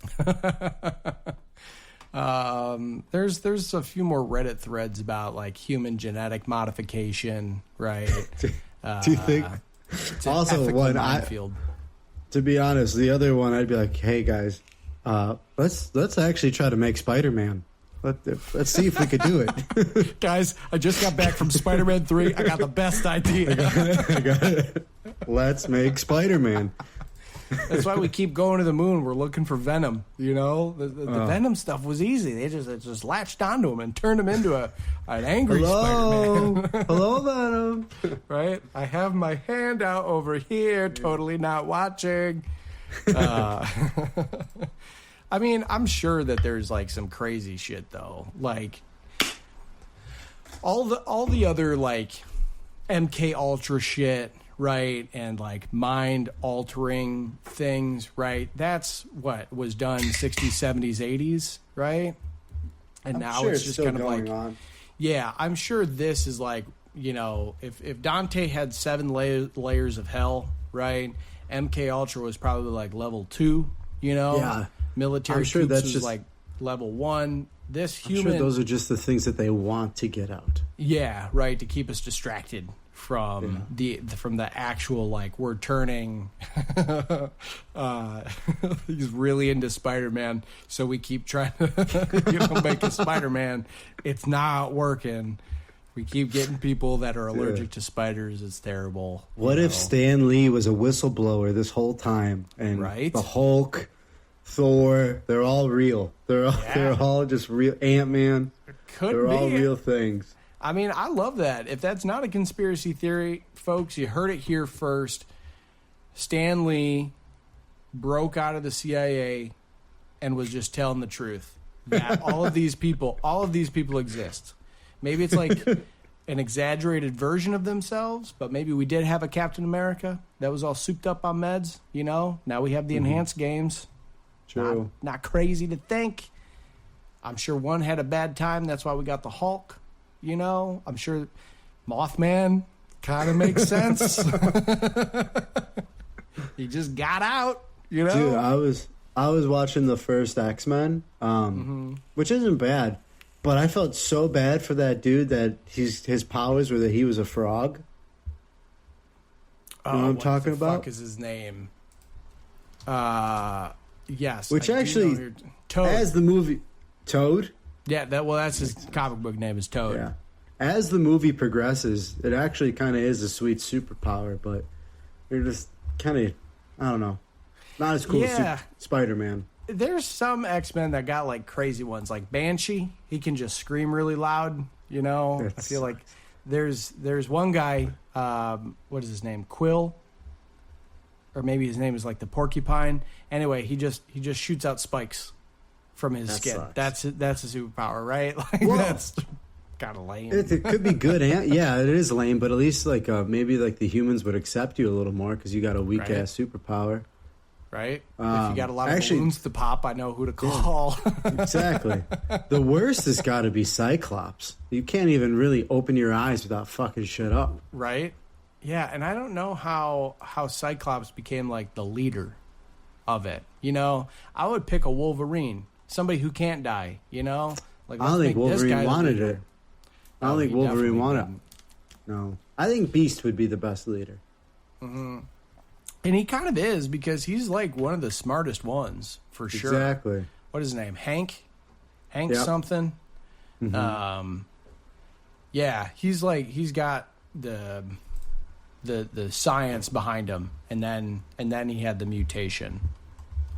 There's a few more Reddit threads about like human genetic modification, right? Do you think? It's an Also, ethical one minefield. to be honest, the other one I'd be like, hey guys, let's actually try to make Spider-Man. Let's see if we could do it. Guys, I just got back from Spider-Man 3. I got the best idea. I got it. Let's make Spider-Man. That's why we keep going to the moon. We're looking for Venom. The Venom stuff was easy. They just latched onto him and turned him into an angry Spider-Man. Hello, Venom. Right? I have my hand out over here, totally not watching. I mean, I'm sure that there's like some crazy shit though. Like all the other like MK Ultra shit, right? And like mind altering things, right? That's what was done 60s, 70s, 80s, right? And now sure it's just still kind of going like on. yeah, I'm sure this is like, you know, if Dante had 7 layers of hell, right? MK Ultra was probably like level 2, you know? Yeah. Military I'm sure troops that's was just like level 1. This I'm human sure those are just the things that they want to get out. yeah, right, to keep us distracted from from the actual like we're turning he's really into Spider-Man, so we keep trying to make a Spider-Man. It's not working. We keep getting people that are allergic to spiders. It's terrible. What if Stan Lee was a whistleblower this whole time and Right? the Hulk, Thor, they're all real. They're all just real. Ant-Man, Could they're be. all real things. I mean, I love that. If that's not a conspiracy theory, folks, you heard it here first. Stan Lee broke out of the CIA and was just telling the truth. That all of these people exist. Maybe it's like an exaggerated version of themselves, but maybe we did have a Captain America that was all souped up on meds, you know? Now we have the enhanced games. True. Not crazy to think. I'm sure one had a bad time. That's why we got the Hulk. You know, I'm sure Mothman kind of makes sense. He just got out, you know? Dude, I was watching the first X-Men, which isn't bad, but I felt so bad for that dude that his powers were that he was a frog. You know what I'm talking about? What the fuck is his name? Yes. Which I do actually, know who Toad. as the movie... Toad? Yeah, that's his comic book name is Toad. Yeah. As the movie progresses, it actually kind of is a sweet superpower, but you're just kind of, I don't know, not as cool as Spider-Man. There's some X-Men that got like crazy ones, like Banshee. He can just scream really loud, you know? I feel like there's one guy, what is his name? Quill? Or maybe his name is like the Porcupine. Anyway, he just shoots out spikes from his skin. Sucks. That's a superpower, right? Like that's kind of lame. It could be good, and yeah, it is lame, but at least like maybe like the humans would accept you a little more because you got a weak ass superpower, right? If you got a lot of actually, balloons to pop, I know who to call. Exactly. The worst has got to be Cyclops. You can't even really open your eyes without fucking shit up, right? Yeah, and I don't know how Cyclops became like the leader of it. You know, I would pick a Wolverine, somebody who can't die. You know, like I don't think Wolverine wanted it. I don't think Wolverine wanted it. No, I think Beast would be the best leader. Mm-hmm. And he kind of is because he's like one of the smartest ones for sure. Exactly. What is his name? Hank Yep. something. Mm-hmm. Yeah, he's got the science behind him, and then he had the mutation.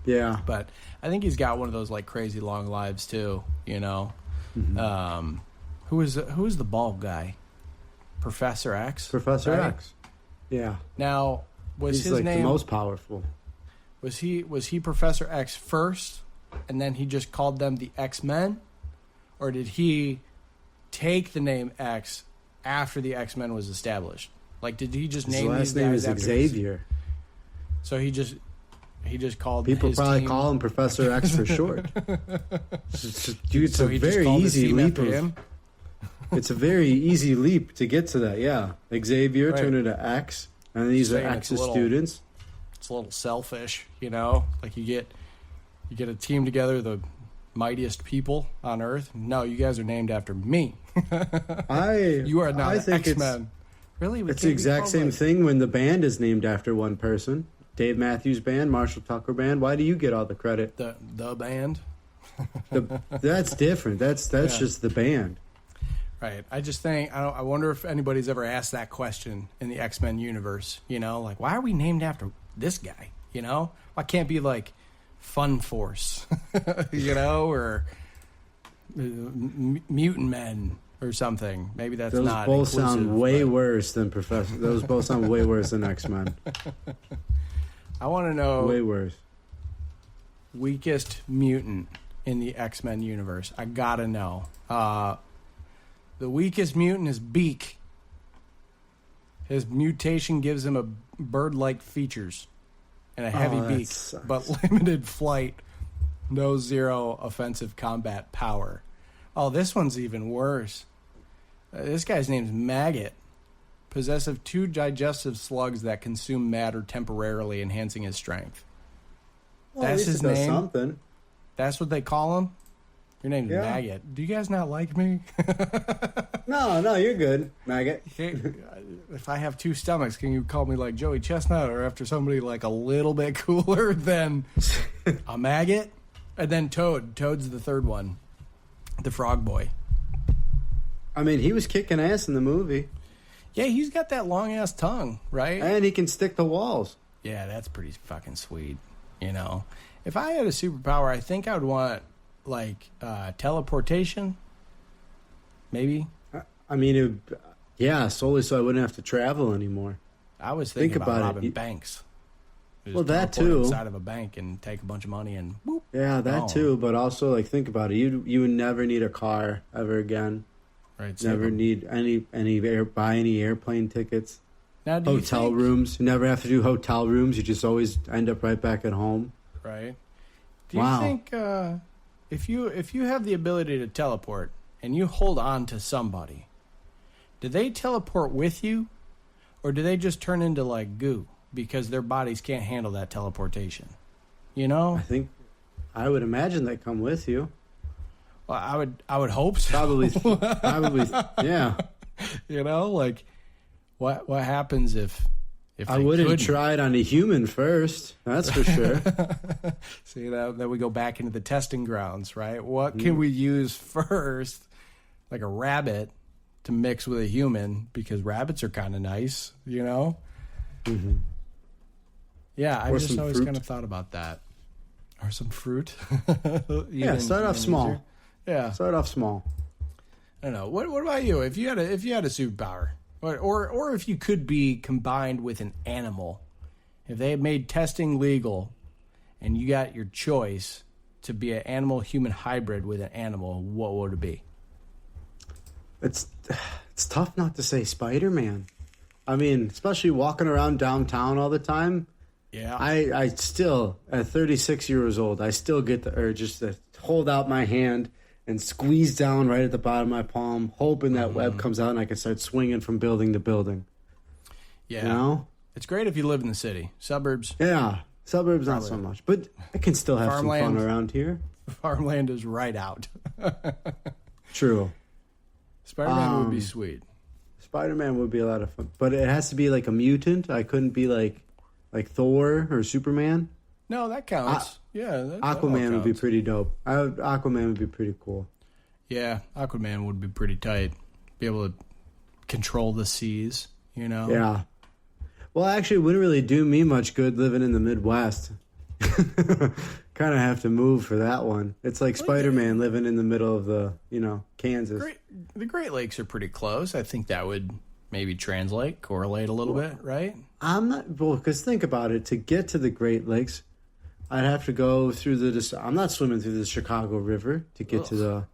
Yeah, But I think he's got one of those like crazy long lives too. You know, who is the bald guy? Professor X. Professor right? X. Yeah, Now was he's his like name the most powerful. Was he Professor X first, and then he just called them the X-Men, or did he take the name X after the X-Men was established? Like, did he just name His last these name guys is after Xavier. So he just called People his probably team, call him Professor X for short. Dude, it's so a he just very called his easy team leap. after him. It's a very easy leap to get to that. Yeah, Xavier Right. turned into X, and these are Saying it's X's a little- students. It's a little selfish, you know. Like you get a team together, the mightiest people on Earth. No, you guys are named after me. You are not I think X-Men. Really? It's the exact same thing when the band is named after one person. Dave Matthews Band, Marshall Tucker Band. Why do you get all the credit? The band. That's different. That's just the band. Right. I just think I wonder if anybody's ever asked that question in the X-Men universe. You know, like why are we named after this guy? You know, why can't it be like Fun Force? You know, or Mutant Men or something. Maybe that's Those not. both sound inclusive, way but worse than Professor. Those both sound way worse than X-Men. I want to know. Way worse. weakest mutant in the X-Men universe? I gotta know. The weakest mutant is Beak. His mutation gives him a bird-like features and a heavy beak, sucks. but limited flight, no zero offensive combat power. Oh, this one's even worse. This guy's name's Maggot. Possessive 2 digestive slugs that consume matter temporarily, enhancing his strength. Well, That's at least his it does name? Something. That's what they call him? Your name's Yeah. Maggot. Do you guys not like me? No, you're good, Maggot. Hey, if I have 2 stomachs, can you call me like Joey Chestnut or after somebody like a little bit cooler than a Maggot? And then Toad. Toad's the third one. The frog boy. I mean, he was kicking ass in the movie, Yeah, he's got that long ass tongue, right? and he can stick to walls. Yeah, that's pretty fucking sweet. You know, if I had a superpower, I think I would want like teleportation. Maybe. I mean, yeah, solely so I wouldn't have to travel anymore. I was thinking Think about about it. robbing banks. Just Well, that teleport too. Inside of a bank and take a bunch of money and whoop. Yeah, that Oh. too. But also, like, think about it. You would never need a car ever again. Right. Never need buy any airplane tickets. Now, do you Hotel think- rooms. You never have to do hotel rooms. You just always end up right back at home. Right. Do you Wow. think if you have the ability to teleport and you hold on to somebody, do they teleport with you, or do they just turn into like goo because their bodies can't handle that teleportation? You know. I would imagine they come with you. Well, I would hope so. Probably, yeah. You know, like what happens if I they would have couldn't? tried on a human first. That's for sure. See that we go back into the testing grounds, right? What can we use first, like a rabbit, to mix with a human because rabbits are kind of nice, you know? Mhm. Yeah, I Or just some always fruit. kind of thought about that. Or some fruit. Yeah, start off small. easier. Yeah. Start off small. I don't know. What about you? If you had a superpower, or if you could be combined with an animal, if they had made testing legal, and you got your choice to be an animal human hybrid with an animal, what would it be? It's tough not to say Spider-Man. I mean, especially walking around downtown all the time. Yeah. I still, at 36 years old, I still get the urge just to hold out my hand and squeeze down right at the bottom of my palm, hoping that web comes out and I can start swinging from building to building. Yeah. You know? It's great if you live in the city. Suburbs, Yeah. Suburbs, not so Probably. much. But I can still have some Farmland. fun around here. farmland is right out. True. Spider-Man would be sweet. Spider-Man would be a lot of fun. But it has to be like a mutant. I couldn't be like Thor or Superman. No, that counts. Yeah. That all Aquaman would be counts. pretty dope. Aquaman would be pretty cool. Yeah, Aquaman would be pretty tight. Be able to control the seas, you know? Yeah. Well, actually, it wouldn't really do me much good living in the Midwest. Kind of have to move for that one. It's like Spider-Man living in the middle of Kansas. The Great Lakes are pretty close. I think that would maybe correlate a little bit, right? I'm not, well, because think about it. To get to the Great Lakes, I'd have to go through I'm not swimming through the Chicago River to get to the,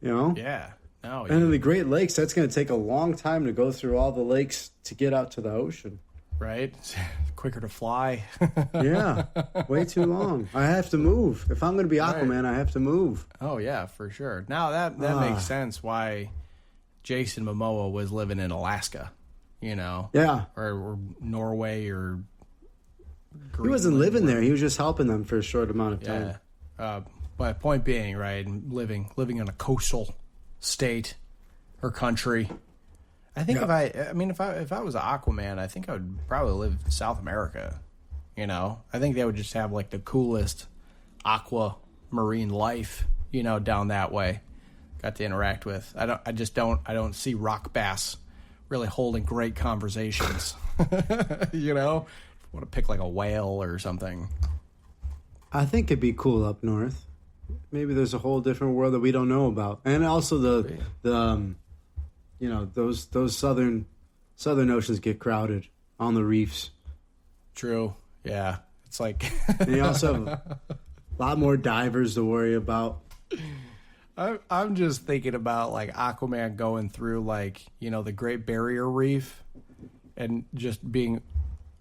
Yeah. No. And in the Great Lakes, that's going to take a long time to go through all the lakes to get out to the ocean. Right? Quicker to fly. Yeah, way too long. I have to move. If I'm going to be Aquaman, I have to move. Oh, yeah, for sure. Now, that makes sense why Jason Momoa was living in Alaska, you know? Yeah. Or Norway or He wasn't Greenland, living there. He was just helping them for a short amount of time. Yeah. But point being, right, living in a coastal state or country. I think if I was Aquaman, I think I would probably live in South America. You know, I think they would just have like the coolest marine life, you know, down that way. Got to interact with. I don't see rock bass really holding great conversations. You know, want to pick like a whale or something. I think it'd be cool up north. Maybe there's a whole different world that we don't know about, and also those southern oceans get crowded on the reefs. True. Yeah. It's like And you also have A lot more divers to worry about. I'm just thinking about like Aquaman going through like, the Great Barrier Reef and just being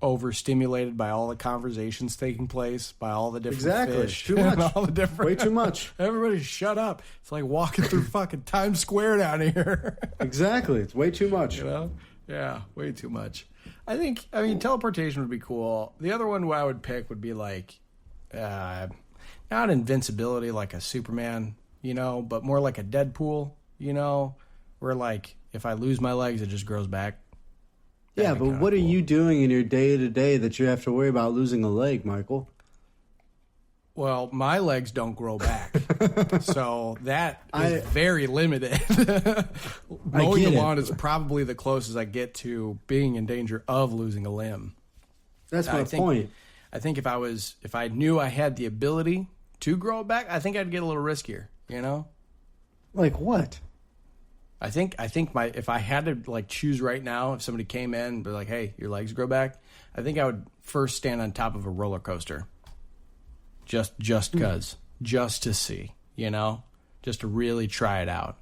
overstimulated by all the conversations taking place by all the different fish. Too much. All the different, way too much. Everybody shut up. It's like walking through fucking Times Square down here. Exactly. It's way too much. Yeah, way too much. I mean, teleportation would be cool. The other one I would pick would be like, not invincibility like a Superman, but more like a Deadpool, where like if I lose my legs, it just grows back. Yeah, but what are you doing in your day-to-day that you have to worry about losing a leg, Michael? Well, my legs don't grow back. So that is very limited. Mowing the lawn is probably the closest I get to being in danger of losing a limb. That's my point. I think if I knew I had the ability to grow it back, I think I'd get a little riskier, Like what? I think if I had to like choose right now, if somebody came in and be like, "Hey, your legs grow back," I think I would first stand on top of a roller coaster. Just cuz, just to see, just to really try it out.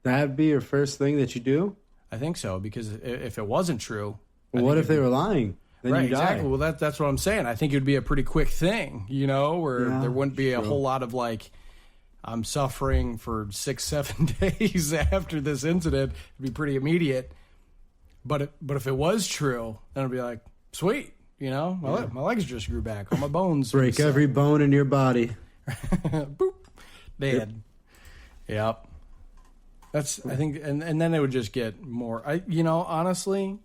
That'd be your first thing that you do? I think so, because if it wasn't true, well, what if they were lying? Then right, you die. exactly. Well, that's what I'm saying. I think it would be a pretty quick thing, where there wouldn't be a whole lot of like, I'm suffering for 6-7 days after this incident. It'd be pretty immediate. But if it was true, then it'd be like, sweet, my legs just grew back. All my bones break every bone in your body. Boop, dead. Yep. That's I think, and then it would just get more. Honestly,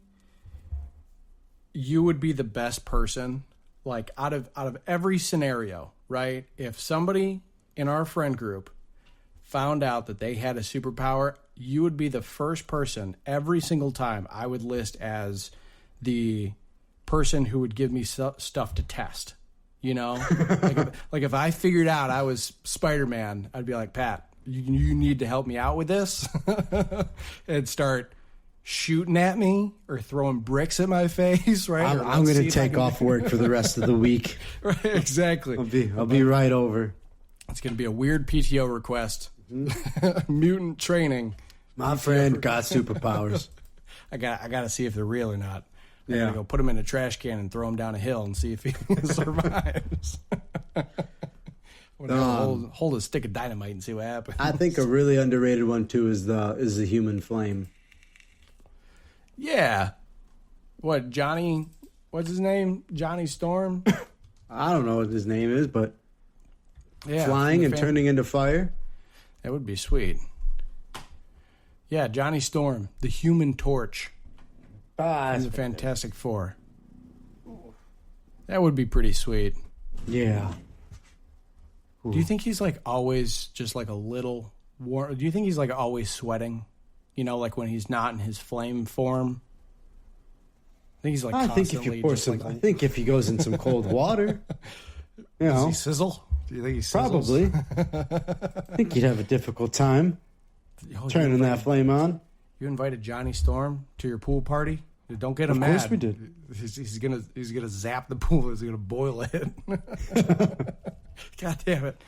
you would be the best person. Like out of every scenario, right? If somebody in our friend group found out that they had a superpower, you would be the first person every single time I would list as the person who would give me stuff to test. Like if I figured out I was Spider-Man, I'd be like, Pat, you need to help me out with this, and start shooting at me or throwing bricks at my face. Right? I'm going to take off work for the rest of the week. Right? Exactly. I'll be right over. It's going to be a weird PTO request. Mutant training. My friend got superpowers. I got to see if they're real or not. I'm Yeah. gonna go put him in a trash can and throw him down a hill and see if he survives. Hold a stick of dynamite and see what happens. I think a really underrated one too is the human flame. Yeah. What, Johnny? What's his name? Johnny Storm? I don't know what his name is, but Yeah. flying and turning into fire. That would be sweet. Yeah, Johnny Storm, the Human Torch. Ah, In the Fantastic Four. That would be pretty sweet. yeah. Do you think he's like always just like a little warm? Do you think he's like always sweating? Like when he's not in his flame form? I think he's like I think constantly if you pour just some, like, I think if he goes in some cold water, does he sizzle? Do you think he sizzles? probably. I think you'd have a difficult time turning that flame on. You invited Johnny Storm to your pool party? Don't get him Of mad. course we did. He's gonna zap the pool. He's gonna boil it. God damn it!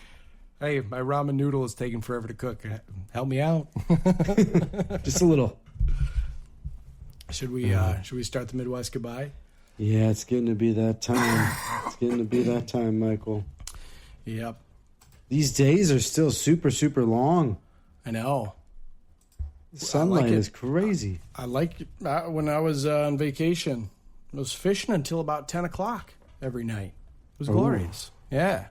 Hey, my ramen noodle is taking forever to cook. Help me out. Just a little. Should we start the Midwest goodbye? Yeah, it's getting to be that time. It's getting to be that time, Michael. Yep. These days are still super, super long. I know. The sunlight it. is crazy. I like when I was on vacation. I was fishing until about 10 o'clock every night. It was glorious. Yeah.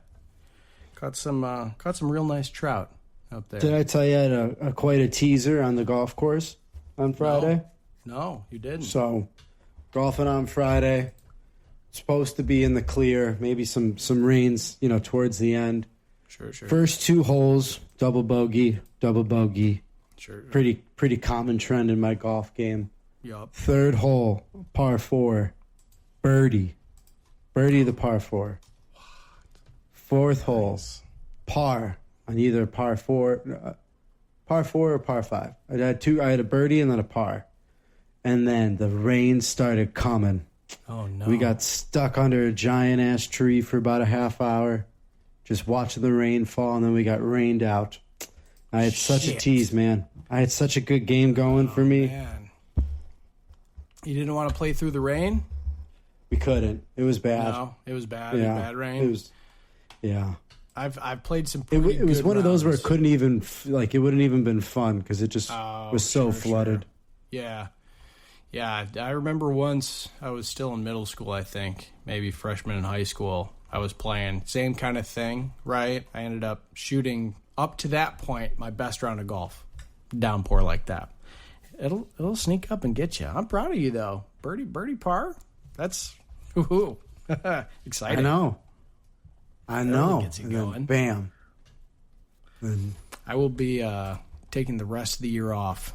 Caught some real nice trout out there. Did I tell you I had quite a teaser on the golf course on Friday? No, you didn't. So, golfing on Friday. Supposed to be in the clear. Maybe some rains, towards the end. Sure. First 2 holes, double bogey. Sure. Pretty common trend in my golf game. Yup. Third hole, par 4, birdie the par 4. Fourth hole, par on either par 4 or par 5. I had a birdie and then a par, and then the rain started coming. Oh no. We got stuck under a giant ass tree for about a half hour. just watching the rain fall, and then we got rained out. I had such a tease, man. I had such a good game going for me. Man. You didn't want to play through the rain? We couldn't. It was bad. No, it was bad. Yeah. Bad rain. It was. Yeah. I've played some. It was good one of those where rounds. it couldn't even it wouldn't even been fun because it just was so flooded. Sure. Yeah. I remember once I was still in middle school. I think maybe freshman in high school. I was playing same kind of thing. Right. I ended up shooting up to that point my best round of golf. Downpour like that. It'll sneak up and get you. I'm proud of you though, birdie par. That's exciting. I know. Gets you and then going. Bam. And I will be taking the rest of the year off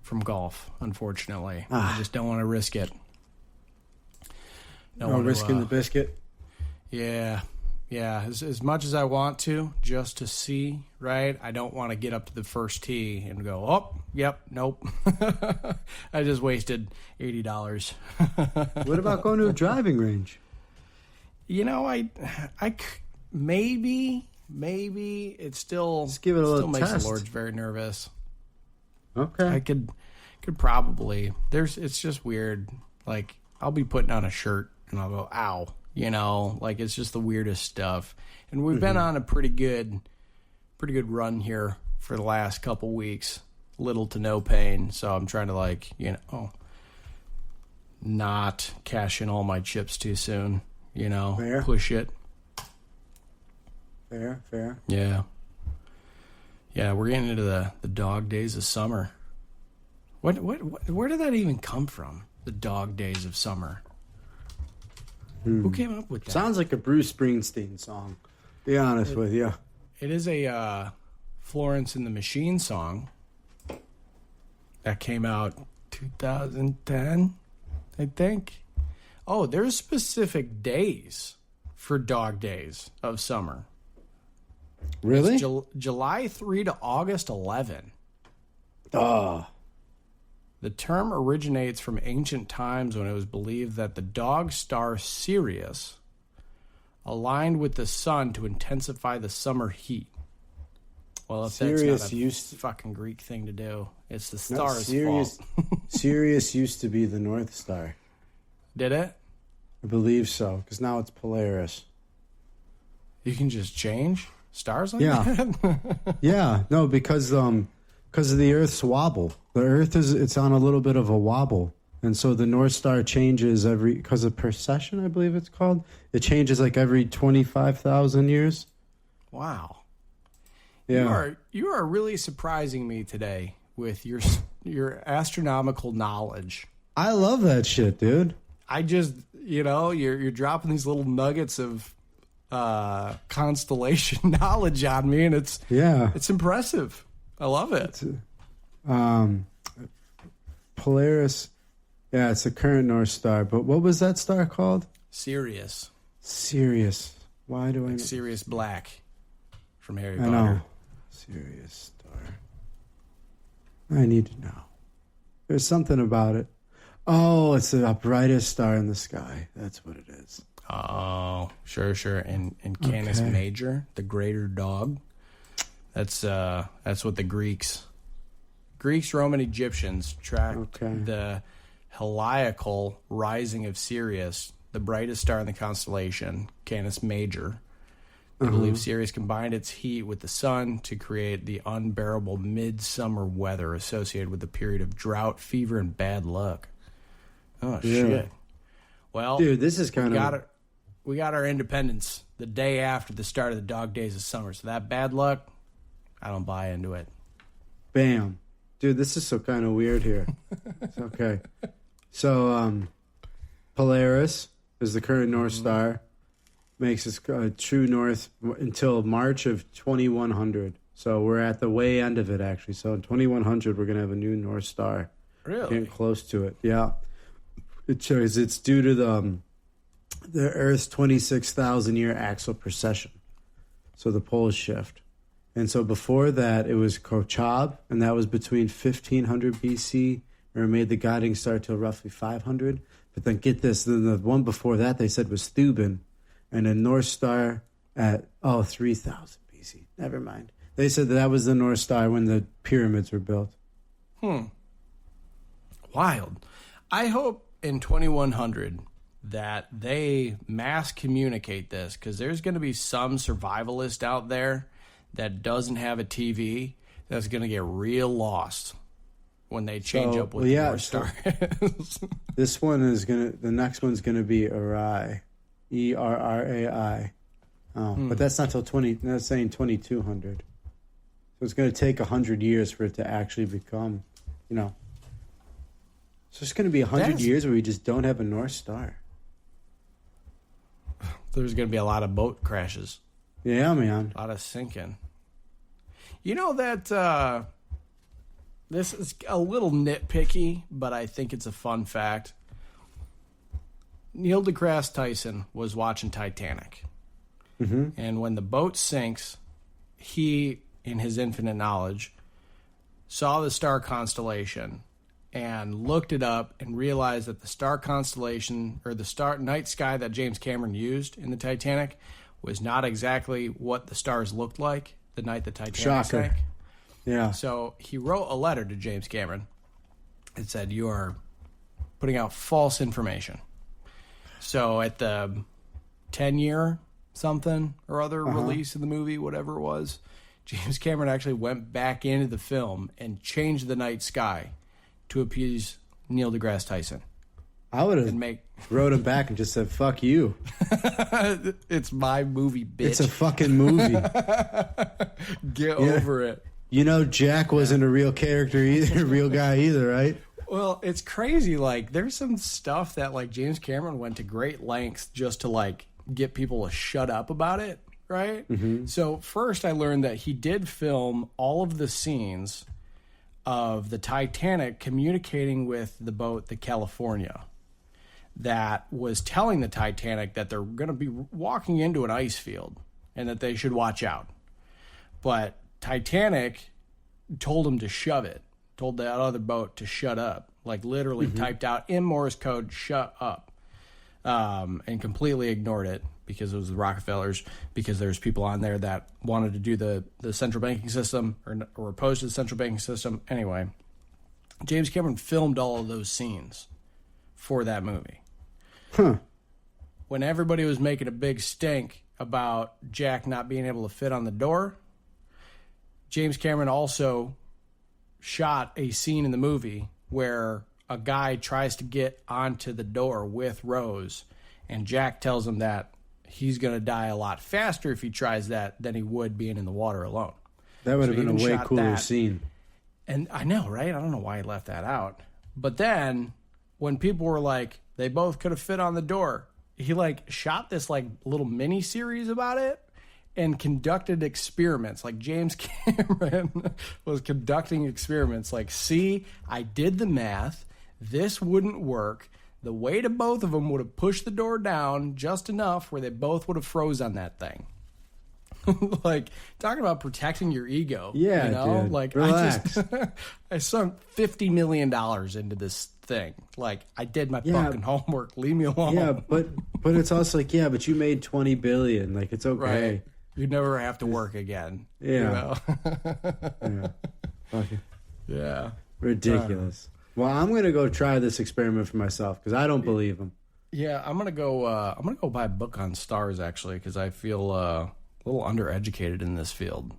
from golf, unfortunately. I just don't want to risk it. no risking the biscuit. Yeah. As much as I want to, just to see, right? I don't want to get up to the first tee and go, oh, yep, nope. I just wasted $80. What about going to a driving range? You know, maybe it's still Just give it a little makes test. the Lords very nervous. Okay. I could probably. It's just weird. Like I'll be putting on a shirt and I'll go, ow. You know, like it's just the weirdest stuff. And we've been on a pretty good run here for the last couple weeks. Little to no pain. So I'm trying to not cash in all my chips too soon. You know, Fair. push it. Fair. Yeah. Yeah, we're getting into the dog days of summer. Where did that even come from? The dog days of summer. Who came up with that? Sounds like a Bruce Springsteen song. Be honest with you. It is a Florence and the Machine song that came out 2010, I think. Oh, there's specific days for dog days of summer. Really? July 3 to August 11. Oh. The term originates from ancient times when it was believed that the dog star Sirius aligned with the sun to intensify the summer heat. Well, if Sirius that's not a fucking Greek thing to do, it's the star's fault. Sirius used to be the North Star. Did it? I believe so, because now it's Polaris. You can just change stars like Yeah. that? Yeah, no, because of the Earth's wobble. The Earth it's on a little bit of a wobble, and so the North Star changes because of precession, I believe it's called. It changes like every 25,000 years. Wow. Yeah, You are really surprising me today with your astronomical knowledge. I love that shit, dude. I just, you're dropping these little nuggets of constellation knowledge on me, and it's impressive. I love it. Polaris. Yeah, it's the current North Star. But what was that star called? Sirius. Sirius. Why do I know? Sirius Black from Harry I Potter. know. Sirius star. I need to know. There's something about it. Oh, it's the brightest star in the sky. That's what it is. Oh, sure. And Canis Okay. Major, the greater dog. That's what the Greeks, Roman, Egyptians tracked the heliacal rising of Sirius, the brightest star in the constellation, Canis Major. They believe Sirius combined its heat with the sun to create the unbearable midsummer weather associated with the period of drought, fever, and bad luck. Oh, shit. Well, Dude, this is kind of... We got our independence the day after the start of the dog days of summer. So that bad luck, I don't buy into it. Bam. Dude, this is so kind of weird here. It's okay. So, Polaris is the current North Star. Makes its true north until March of 2100. So we're at the way end of it, actually. So in 2100, we're going to have a new North Star. Really? Getting close to it. Yeah. It shows it's due to the Earth's 26,000 year axial precession. So the poles shift. And so before that, it was Kochab, and that was between 1500 BC, or it made the guiding star till roughly 500. But then get this, then the one before that they said was Thuban, and a North Star at 3000 BC. Never mind. They said that was the North Star when the pyramids were built. Wild. I hope in 2100 that they mass communicate this, because there's going to be some survivalist out there that doesn't have a TV that's going to get real lost when they change up what the North Star is. This one is the next one's gonna be Erai, Errai. But that's not till that's saying 2200. So it's gonna take 100 years for it to actually become, So it's gonna be 100 years where we just don't have a North Star. There's gonna be a lot of boat crashes. Yeah, man. A lot of sinking. You know that this is a little nitpicky, but I think it's a fun fact. Neil deGrasse Tyson was watching Titanic. Mm-hmm. And when the boat sinks, he, in his infinite knowledge, saw the star constellation and looked it up and realized that the star constellation, or the night sky that James Cameron used in the Titanic, was not exactly what the stars looked like the night the Titanic sank. Yeah. So he wrote a letter to James Cameron. It said, "You are putting out false information." So at the 10-year something or other release of the movie, whatever it was, James Cameron actually went back into the film and changed the night sky to appease Neil deGrasse Tyson. I would have wrote him back and just said, "Fuck you." It's my movie, bitch. It's a fucking movie. Get over it. Jack wasn't a real character either, a real guy either, right? Well, it's crazy. Like, there's some stuff that, like, James Cameron went to great lengths just to, like, get people to shut up about it, right? Mm-hmm. So first I learned that he did film all of the scenes of the Titanic communicating with the boat, the California, that was telling the Titanic that they're going to be walking into an ice field and that they should watch out. But Titanic told him to shove it, told that other boat to shut up, like literally typed out in Morse code, "shut up," and completely ignored it because it was the Rockefellers, because there's people on there that wanted to do the central banking system or opposed to the central banking system. Anyway, James Cameron filmed all of those scenes for that movie. When everybody was making a big stink about Jack not being able to fit on the door, James Cameron also shot a scene in the movie where a guy tries to get onto the door with Rose, and Jack tells him that he's going to die a lot faster if he tries that than he would being in the water alone. That would have been a way cooler scene. And I know, right? I don't know why he left that out. But then when people were like, they both could have fit on the door, he like shot this like little mini series about it and conducted experiments. Like, James Cameron was conducting experiments. Like, see, I did the math. This wouldn't work. The weight of both of them would have pushed the door down just enough where they both would have froze on that thing. Like, talking about protecting your ego. Yeah, dude. Like, relax. I sunk $50 million into this thing. Like, I did my fucking homework. Leave me alone. Yeah, but it's also like, but you made $20 billion. Like, it's okay. Right. You never have to work again. Yeah. Yeah. Fucking Yeah. ridiculous. Well, I'm gonna go try this experiment for myself because I don't believe him. Yeah, I'm gonna go buy a book on stars actually, because I feel a little undereducated in this field.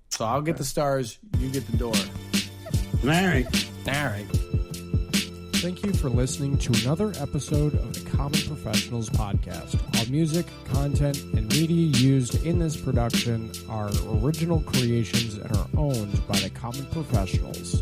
So I'll get the stars, you get the door. All right. Thank you for listening to another episode of the Common Professionals podcast. All music, content, and media used in this production are original creations and are owned by the Common Professionals.